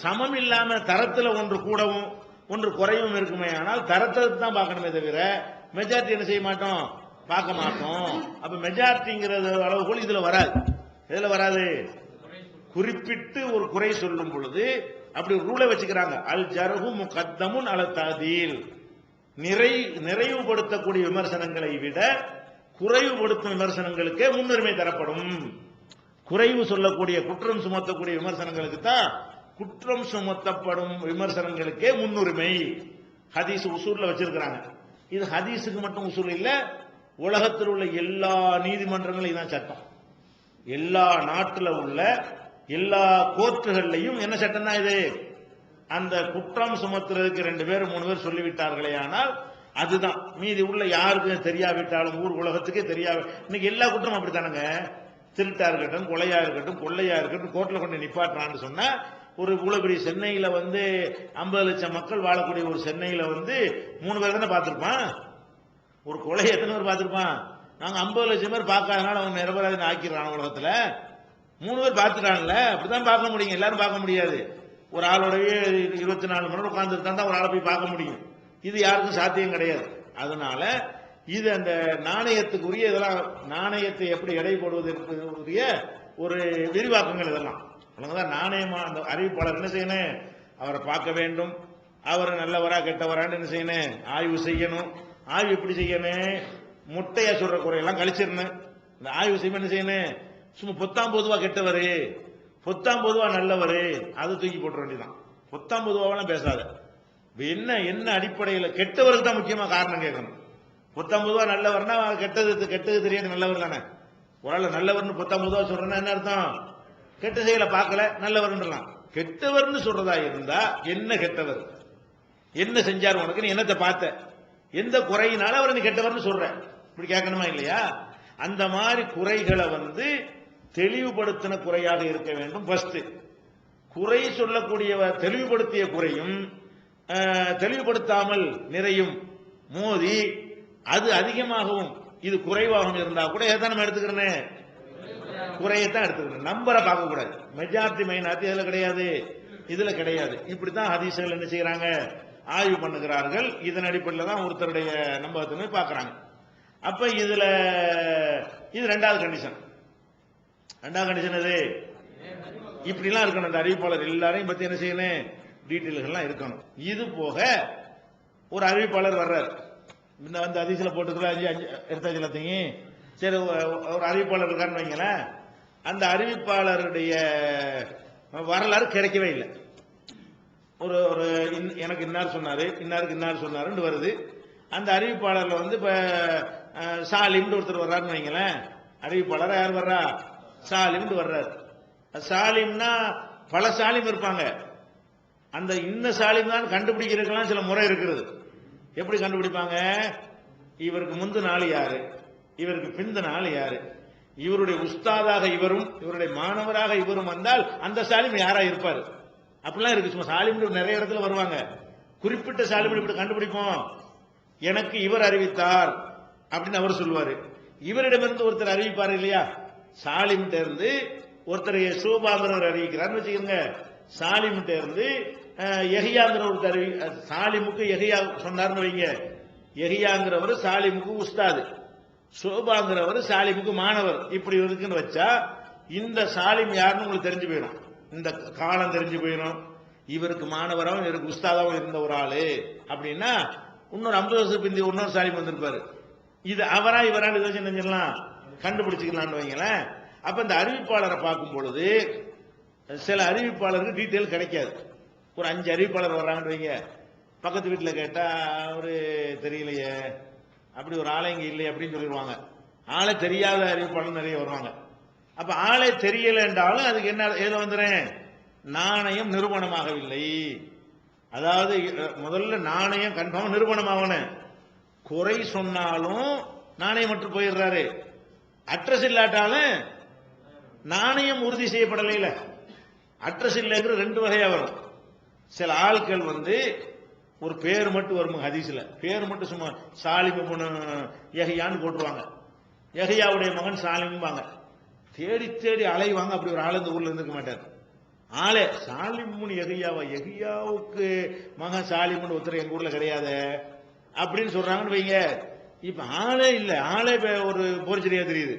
சமம் இல்லாம தரத்துல ஒன்று கூடவும் ஒன்று குறையும் இருக்குமே, ஆனால் தரத்தை தான் பார்க்கணுமே தவிர மெஜாரிட்டி என்ன செய்ய மாட்டோம், பார்க்க மாட்டோம். அப்ப மெஜாரிட்டிங்கிறது அளவுகோல் இதுல வராது. இதுல வராது. குறிப்பிட்டு ஒரு குறை சொல்லும் பொழுது அப்படி ரூலை வச்சுக்கிறாங்க, அல் ஜர்ஹு முகத்தமுன் அல தஅதீல், நிறைவுபடுத்தக்கூடிய விமர்சனங்களை விட குறைவுபடுத்தும் விமர்சனங்களுக்கே முன்னுரிமை தரப்படும். குறைவு சொல்லக்கூடிய குற்றம் சுமத்தக்கூடிய விமர்சனங்களுக்கு தான் குற்றம் சுமத்தப்படும் விமர்சனங்களுக்கே முன்னுரிமை ஹதீஸ் உசூல்ல வச்சிருக்கிறாங்க. இது ஹதீஸுக்கு மட்டும் உசூல் இல்ல, உலகத்தில் உள்ள எல்லா நீதிமன்றங்களும் இதான் சட்டம். எல்லா நாட்டில் உள்ள எல்லா கோர்ட்டுகள்லையும் என்ன சட்டம் தான் இது, அந்த குற்றம் சுமத்துறதுக்கு 2 பேர் 3 பேர் சொல்லிவிட்டார்களே ஆனால் அதுதான். மீதி உள்ள யாருக்கு தெரியாவிட்டாலும் ஊர் உலகத்துக்கே தெரியாது. இன்னைக்கு எல்லா குற்றமும் அப்படித்தானுங்க. திருட்டா இருக்கட்டும், கொலையா இருக்கட்டும், கொள்ளையா இருக்கட்டும், கோர்ட்ல கொண்டு நிப்பாட்டுறான்னு சொன்னா, ஒரு இவ்வளவு பெரிய சென்னையில வந்து 50 லட்சம் மக்கள் வாழக்கூடிய ஒரு சென்னையில வந்து 3 பேர் தானே பார்த்திருப்பான். ஒரு கொலையை எத்தனை பேர் பார்த்திருப்பான்? நாங்க 50 லட்சம் பேர் பார்க்காதனால அவங்க நிரபராதின்னு ஆக்கிடுறான் உலகத்துல. 3 பேர் பார்த்துட்டாங்கல்ல, அப்படிதான் பார்க்க முடியும், எல்லாரும் பார்க்க முடியாது. ஒரு ஆளோடவே 24 மணி நேரம் உட்கார்ந்து தான் ஒரு ஆளை போய் பார்க்க முடியும். இது யாருக்கும் சாத்தியம் கிடையாது. அதனால இது அந்த நாணயத்துக்குரிய இதெல்லாம், நாணயத்தை எப்படி எடை போடுவதற்குரிய ஒரு விரிவாக்கங்கள் இதெல்லாம். நாணயமா அந்த அறிவிப்பாளர் என்ன செய்யணும், அவரை பார்க்க வேண்டும், அவர் நல்லவரா கெட்டவரான்னு என்ன செய்யணும், ஆய்வு செய்யணும். ஆய்வு எப்படி செய்யணும், முட்டையா சொல்ற குறையெல்லாம் கழிச்சிடணும். இந்த ஆய்வு செய்ய என்ன செய்யணும், சும்மா பொத்தாம் பொதுவா கெட்டவர், பொத்தாம் பொதுவா நல்லவர், அதை தூக்கி போட்டுற வேண்டியதான். பொத்தாம் பொதுவாவெல்லாம் பேசாத. என்ன என்ன அடிப்படையில் கெட்டவருக்கு தான் முக்கியமா காரணம் கேட்கணும். பொத்தாம் பொதுவா நல்லவர்னா கெட்டது தெரியாது, நல்லவர் தானே. ஒரு ஆள் நல்லவர்னு பொத்தாம் பொதுவா சொல்றேன்னா என்ன அர்த்தம், கெட்ட செயலை பார்க்கல நல்லவர்ன்றலாம். கெட்டவர்னு சொல்றதா இருந்தா என்ன கெட்டவர், என்ன செஞ்சார் உனக்கு, நீ என்னத்தை பார்த்த, எந்த குறையினால அவர் நீ கெட்டவர்னு சொல்ற, இப்படி கேட்கணுமா இல்லையா? அந்த மாதிரி குறைகளை வந்து தெளிவுபடுத்தின குறையாக இருக்க வேண்டும். ஃபர்ஸ்ட் குறை சொல்லக்கூடியவர் தெளிவுபடுத்திய குறையும் தெளிவுபடுத்தாமல் நிறையும் மோதி அது அதிகமாகவும் இது குறைவாகவும் இருந்தா கூட எதை நம்ம எடுத்துக்கிறேன்னு, குறையத்தான் எடுத்துக்கணும். நம்பரை பார்க்க கூடாது. மெஜாரிட்டி மைனாரிட்டி இதுல கிடையாது, இதுல கிடையாது. இப்படித்தான் ஹதீஸ்கள் என்ன செய்யறாங்க, ஆய்வு பண்ணுகிறார்கள். இதன் அடிப்படையில் தான் ஒருத்தருடைய நம்பகத்தன்மை பார்க்கறாங்க. அப்ப இதுல இது 2வது கண்டிஷன். 2வது கண்டிஷன் இது இப்படிலாம் இருக்கணும். அந்த அறிவிப்பாளர் எல்லாரையும் பத்தி என்ன செய்யணும், டீட்டெயில்கள்லாம் இருக்கணும். இது போக ஒரு அறிவிப்பாளர் வர்றார், இந்த வந்து அதிசல போட்டுக்கல எடுத்தாச்சு எல்லாத்தையும். சரி, ஒரு அறிவிப்பாளர் இருக்காருன்னு வைங்களேன். அந்த அறிவிப்பாளருடைய வரலாறு கிடைக்கவே இல்லை. ஒரு ஒரு எனக்கு இன்னார் சொன்னாரு, இன்னாருக்கு இன்னார் சொன்னாருன்னு வருது. அந்த அறிவிப்பாளர்ல வந்து இப்ப சாலிம்னு ஒருத்தர் வர்றாருன்னு வைங்களேன். அறிவிப்பாளர் யார் வர்றா? சாலிம்னு வர்றாரு. சாலிம்னா பல சாலிம் இருப்பாங்க. அந்த இன்ன சாலிம் தான் கண்டுபிடிக்கிறதுக்கெல்லாம் சில முறை இருக்கிறது. எப்படி கண்டுபிடிப்பாங்க? இவருக்கு முந்தின நாள் யாரு, இவருக்கு பிந்தின நாள் யாரு, இவருடைய உஸ்தாதாக இவரும் இவருடைய மாணவராக இவரும் வந்தால் அந்த சாலிம் யாரா இருப்பாரு. அப்படிலாம் இருக்கு. சும்மா சாலிம் நிறைய இடத்துல வருவாங்க. குறிப்பிட்ட சாலிம் இப்படி கண்டுபிடிப்போம். எனக்கு இவர் அறிவித்தார் அப்படின்னு அவர் சொல்லுவாரு. இவரிடமிருந்து ஒருத்தர் அறிவிப்பாரு இல்லையா? சாலிம்கிட்ட இருந்து ஒருத்தர் சூபாங்கிறவர் அறிவிக்கிறார்னு வச்சுக்கோங்க. சாலிம்கிட்ட இருந்து எஹியாங்கிற ஒருத்தர் சாலிமுக்கு எஹியா சொன்னார்னு வைங்க. எஹியாங்கிறவர் சாலிமுக்கு உஸ்தாது, சோபாங்கிறவர் சாலிமுக்கு மாணவர். இப்படி இருக்குன்னு வச்சா இந்த சாலிம் யாருன்னு உங்களுக்கு தெரிஞ்சு போயிடும். இந்த காலம் தெரிஞ்சு போயிடும். இவருக்கு மாணவராகவும் இவருக்கு உஸ்தாதாவும் இருந்த ஒரு ஆளு அப்படின்னா இன்னொரு 50 வருஷம் பிந்தி இன்னொரு சாலிம் வந்திருப்பாரு. இது அவரா இவரான்னு இதை செஞ்சிடலாம், கண்டுபிடிச்சிக்கலாம்னு வைங்களேன். அப்ப இந்த அறிவிப்பாளரை பார்க்கும் பொழுது சில அறிவிப்பாளருக்கு டீட்டெயில் கிடைக்காது. ஒரு 5 அறிவிப்பாளர் வர்றாங்கன்னு வைங்க. பக்கத்து வீட்டில் கேட்டா அவரு தெரியலையே, அப்படி ஒரு ஆளை இங்க இல்லையே அப்படின்னு சொல்லிடுவாங்க. ஆளை தெரியாத அறிவிப்பாளர் நிறைய வருவாங்க. அப்ப ஆளே தெரியல என்றாலும் அதுக்கு என்ன ஏதோ வந்துறேன், நாணயம் நிரூபணமாகவில்லை. அதாவது முதல்ல நாணயம் கன்ஃபார்ம் நிரூபணமாகணும். குறை சொன்னாலும் நாணயம் மட்டும் போயிடுறாரு. அட்ரஸ் இல்லாட்டாலும் நாணயம் உறுதி செய்யப்படல. அட்ரஸ் இல்லைங்கிற 2 வகையா வரும். சில ஆட்கள் வந்து ஒரு பேர் மட்டும் வரும் ஹதீஸ்ல, பேர் மட்டும் சும்மா சாலிம் எஹியான்னு போட்டுருவாங்க. எஹியாவுடைய மகன் சாலிம்பாங்க. தேடி தேடி அலைவாங்க. அப்படி ஒரு ஆள் இந்த ஊர்ல இருந்துக்க மாட்டார். ஆளே சாலிம்னு எஹியாவா, எஹியாவுக்கு மகன் சாலிம்னு ஒருத்தர் எங்க ஊர்ல கிடையாது அப்படின்னு சொல்றாங்கன்னு வைங்க. இப்ப ஆளே இல்ல, ஆளே ஒரு போர்ச்சரியா தெரியுது.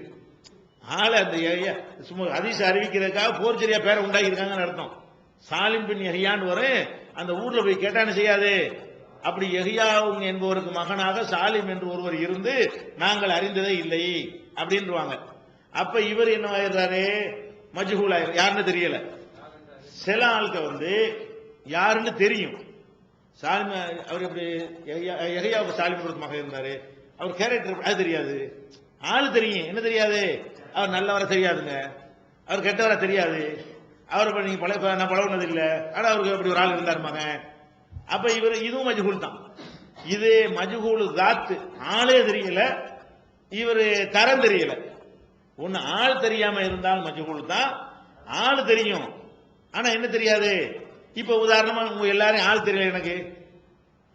ஆளை அந்த சும்மா ஹதீஸ் அறிவிக்கிறதுக்காக போர்ச்சரியா பேரை உண்டாக்கி இருக்காங்கன்னு அர்த்தம். சாலிம் பின் எஹியான்னு வரும். அந்த ஊர்ல போய் கேட்டான்னு செய்யாது. அப்படி எஹியாவும் என்பவருக்கு மகனாக சாலிம் என்று ஒருவர் இருந்து நாங்கள் அறிந்ததே இல்லை அப்படின்றாங்க. அப்ப இவர் என்ன ஆயிடுறாரு? மஜ்ஹூல் ஆயிரு, யாருன்னு தெரியல. சில ஆளுக்கு வந்து யாருன்னு தெரியும். சாலிம் அவர் எப்படி எஹியாவுக்கு சாலிம் மகன் இருந்தாரு, அவர் கேரக்டர் அது தெரியாது. ஆளு தெரியும், என்ன தெரியாது? அவர் நல்லவரை தெரியாதுங்க, அவர் கெட்டவரை தெரியாது. அவர் நீங்க நான் பழகுனது இல்லை, ஆனா அவருக்கு அப்படி ஒரு ஆள் இருந்தார் மகன். அப்ப இவர் இதுவும் மஜ்ஹூல் தான். இது மஜ்ஹூல் தாத்து, ஆளே தெரியல, இவர் தரம் தெரியல. ஒன்னு ஆள் தெரியாம இருந்தால் மஜ்ஹூல் தான், ஆள் தெரியும் ஆனா என்ன தெரியாது. இப்ப உதாரணமா உங்க எல்லாரும் ஆள் தெரியல, எனக்கு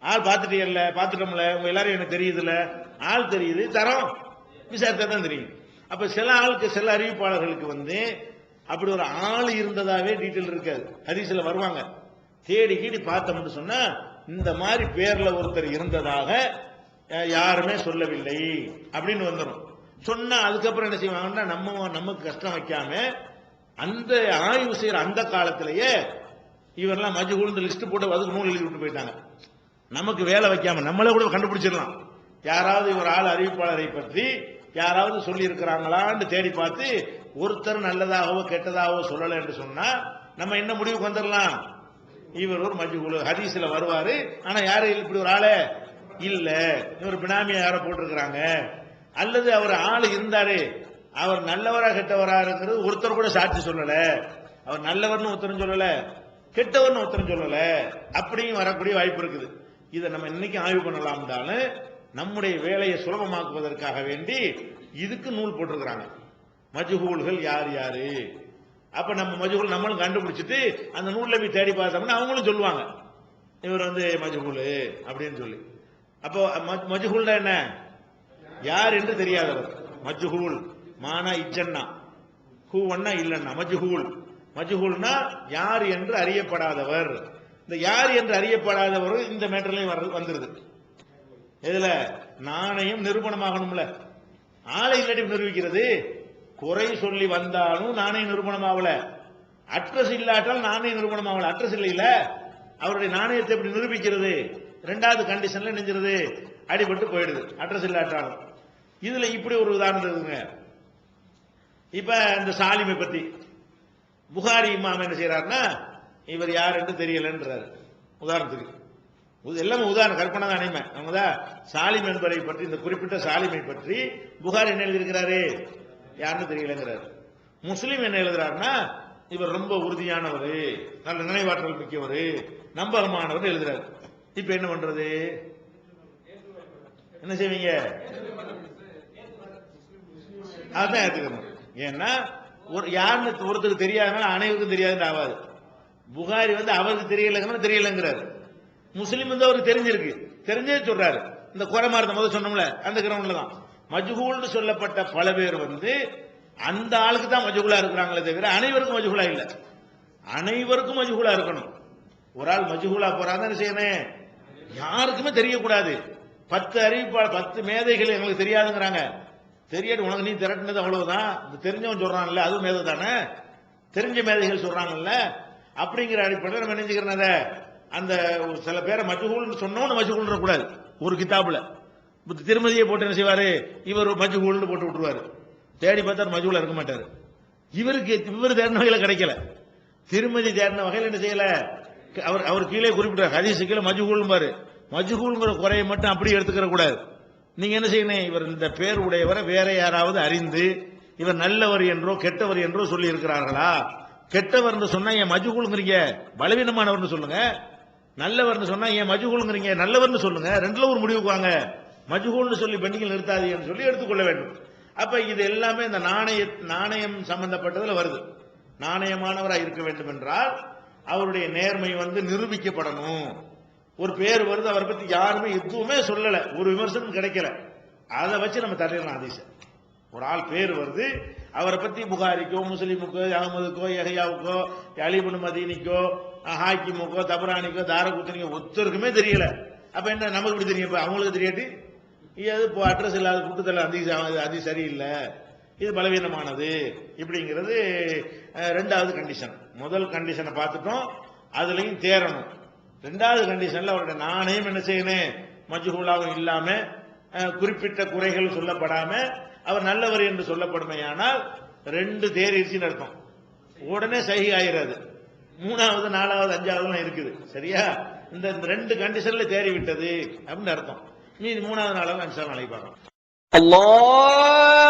ஆள் பார்த்துட்டீங்கல்ல, பார்த்துட்டோம்ல, உங்க எல்லாரும் எனக்கு தெரியுதுல்ல, ஆள் தெரியுது, தரம் விசாரித்தா தான் தெரியும். அப்ப சில ஆளுக்கு சில அறிவிப்பாளர்களுக்கு வந்து அப்படி ஒரு ஆள் இருந்ததாவே டீட்டெயில் இருக்காது. ஹதீஸ்ல வருவாங்க, தேடி கீடி பார்த்தோம்னு சொன்னா இந்த மாதிரி பேர்ல ஒருத்தர் இருந்ததாக யாருமே சொல்லவில்லை அப்படின்னு வந்துடும். சொன்னா அதுக்கப்புறம் என்ன செய்வாங்கன்னா நமக்கு கஷ்டம் வைக்காம அந்த ஆய்வு செய்யற அந்த காலத்திலேயே இவரெல்லாம் மஜ்ஹூல் லிஸ்ட் போட்டு அதுக்கு நூல் எழுதி விட்டு போயிட்டாங்க. நமக்கு வேலை வைக்காம நம்மளே கூட கண்டுபிடிச்சிடலாம். யாராவது ஒரு ஆள் அறிவிப்பாளரை பற்றி யாராவது சொல்லி இருக்கிறாங்களான்னு தேடி பார்த்து ஒருத்தர் நல்லதாகவோ கெட்டதாகவோ சொல்லல என்று சொன்னா நம்ம என்ன முடிவுக்கு வந்துடலாம்? இவர் ஒரு மஜ்ஹூல், ஹதீஸ்ல வருவாரு, ஆனா யாரு இப்படி ஒரு ஆளே இல்ல, இவர் பினாமியா யாரோ போட்டிருக்கிறாங்க. அல்லது அவர் ஆள் இருந்தாரு, அவர் நல்லவரா கெட்டவரா இருக்கிறது ஒருத்தர் கூட சாட்சி சொல்லல, அவர் நல்லவர்னு ஒருத்தரும் சொல்லல, கெட்டவர்னு ஒருத்தரும் சொல்லல, அப்படியும் வரக்கூடிய வாய்ப்பு இருக்குது. இதை நம்ம இன்னைக்கு ஆய்வு பண்ணலாம். நம்முடைய வேலையை சுலபமாக்குவதற்காக வேண்டி இதுக்கு நூல் போட்டிருக்கிறாங்க. மஜ்ஹூல்கள் யார் யாரு. அப்ப நம்ம மஜ்ஹூல் நம்மளும் கண்டுபிடிச்சிட்டு அந்த நூல்ல போய் தேடி பார்த்தோம்னா அவங்களும் சொல்லுவாங்க இவர் வந்து மஜ்ஹூல் அப்படின்னு சொல்லி. அப்போ மஜ்ஹூல் என்ன, யார் என்று தெரியாதவர். மஜ்ஹூல் மானா இஜ்ஜன்னா, ஹூவன்னா இல்லன்னா மஜ்ஹூல். மஜ்ஹூல்னா யார் என்று அறியப்படாதவர். இந்த யார் என்று அறியப்படாதவர் இந்த மேட்டர்லயும் வந்துருது. இதுல நாணயம் நிரூபணமாகணும்ல, ஆளை இல்லாட்டி நிரூபிக்கிறது. குறை சொல்லி வந்தாலும் நாணயம் நிரூபணமாகல, அட்ரஸ் இல்லாட்டால் நாணயம் நிரூபணமாகல. அட்ரஸ் இல்லையில அவருடைய நாணயத்தை எப்படி நிரூபிக்கிறது? ரெண்டாவது கண்டிஷன்ல நெஞ்சிருது அடிபட்டு போயிடுது, அட்ரஸ் இல்லாட்டாலும். இதுல இப்படி ஒரு உதாரணம் இருக்குங்க. இப்ப இந்த சாலிமை பத்தி புகாரி இமாம் என்ன செய்யறாருன்னா, இவர் யார் என்று தெரியலன்றாரு. உதாரணத்துக்கு எல்லாமே உதாரணம், கற்பனை தான் அனைமை. அவங்கதான் சாலிம் என்பதை பற்றி, இந்த குறிப்பிட்ட சாலிமை பற்றி புகாரி என்ன எழுதியிருக்கிறாரு, யாருன்னு தெரியலங்கிறாரு. முஸ்லீம் என்ன எழுதுறாருன்னா, இவர் ரொம்ப உறுதியானவர், நல்ல நினைவாற்றல் மிக்கவர், நம்பகமானவர் எழுதுறாரு. இப்ப என்ன பண்றது, என்ன செய்வீங்க? அதான் ஏத்துக்கணும். ஏன்னா யாருன்னு ஒருத்தருக்கு தெரியாதனால அனைவருக்கும் தெரியாதுன்னு ஆகாது. புகாரி அவருக்கு தெரியலங்கிறாரு. முஸ்லீம் அவருக்கு தெரிஞ்சிருக்கு, தெரிஞ்சே சொல்றாரு. இந்த குறைமார்த்த முதல் சொன்னோம்ல, அந்த கிரவுண்ட்ல தான் மஜ்ஹூல்னு சொல்லப்பட்ட பல பேர் அந்த ஆளுக்கு தான் மஜ்ஹூலா இருக்கிறாங்களே தவிர அனைவருக்கும் மஜ்ஹூலா இல்ல. அனைவருக்கும் மஜ்ஹூலா இருக்கணும். ஒரு ஆள் மஜ்ஹூலா போறாங்க என்ன செய்யணும், யாருக்குமே தெரியக்கூடாது. 10 அறிவிப்பாளர் 10 மேதைகள் எங்களுக்கு தெரியாதுங்கிறாங்க. தெரியாது, உனக்கு நீ திரட்டினது அவ்வளவுதான். தெரிஞ்சவன் சொல்றான்ல, அதுவும் மேதை தானே. தெரிஞ்ச மேதைகள் சொல்றாங்கல்ல, அப்படிங்கிற அடிப்படையில் நம்ம நினைச்சுக்கிறத அந்த சில பேரை மஜ்ஹூல்னு சொன்னோன்னு மஜ்ஹூல்ன்ற கூடாது. ஒரு கிதாபுல திருமதியை போட்டு என்ன செய்வாரு, இவர் மஜ்ஹூல்னு போட்டு விட்டுருவாரு. தேடி பார்த்தா மஜ்ஹூலா இருக்க மாட்டாரு. இவர் தேடின வகையில கிடைக்கல, திருமதி தேடின வகையில் என்ன செய்யல, அவர் கீழே குறிப்பிட்டார் ஹதீஸ் கீழே மஜ்ஹூல் பாரு. மஜ்ஹூல்ங்கிற குறையை மட்டும் அப்படி எடுத்துக்கிற கூடாது. நீங்க என்ன செய்யணும், இவர் இந்த பேர் உடையவரை வேற யாராவது அறிந்து இவர் நல்லவர் என்றோ கெட்டவர் என்றோ சொல்லி இருக்கிறார்களா. கெட்டவர் சொன்னா ஏன் மஜ்ஹூல்ங்கிறீங்க, பலவீனமானவர் சொல்லுங்க. நல்லவர் சொன்னா ஏன் மஜ்ஹூல்ங்கிறீங்க, நல்லவர் சொல்லுங்க. ரெண்டுல ஒரு முடிவுக்கு வாங்க. மஜ்ஹூல்னு சொல்லி பெண்டிங்கில் நிறுத்தாதீங்கன்னு சொல்லி எடுத்துக்கொள்ள வேண்டும். அப்ப இது எல்லாமே இந்த நாணயம் சம்பந்தப்பட்டதுல வருது. நாணயமானவராக இருக்க வேண்டும் என்றால் அவருடைய நேர்மை நிரூபிக்கப்படணும். ஒரு பேர் வருது, அவரை பத்தி யாருமே எதுவுமே சொல்லல, ஒரு விமர்சனம் கிடைக்கல, அதை வச்சு நம்ம தள்ளிடலாம் ஹதீஸ். ஒரு ஆள் பேர் வருது, அவரை பத்தி புகாரிக்கோ முஸ்லிமுக்கோ அகமதுக்கோ யஹ்யாவுக்கோ அலிபுன் மதீனிக்கோ ஹாக்கிமுக்கோ தபரானிக்கோ தாரகுத்தனிக்கோ ஒருத்தருக்குமே தெரியல. அப்ப என்ன நமக்கு இப்படி தெரியும், அவங்களுக்கு தெரியாட்டி இது அட்ரஸ் இல்லாத கூட்டத்தில் அது சரியில்லை, இது பலவீனமானது இப்படிங்கிறது ரெண்டாவது கண்டிஷன். முதல் கண்டிஷனை பார்த்துட்டோம், அதுலயும் தேரணும். ரெண்டாவது கண்டிஷன்ல அவருடைய நாணயம் என்ன செய்யணும், மஜ்ஹூலாவும் இல்லாம குறிப்பிட்ட குறைகள் சொல்லப்படாம அவர் நல்லவர் என்று சொல்லப்படுமையானால் 2 தேறிடுச்சின்னு அர்த்தம். உடனே சஹீஹ் ஆயிராது. 3வது 4வது 5வது இருக்குது. சரியா, இந்த 2 கண்டிஷன்ல தேறி விட்டது அப்படின்னு அர்த்தம். மீதி 3வது 4வது 5வது நாளைக்கு பார்க்கலாம். அல்லாஹ்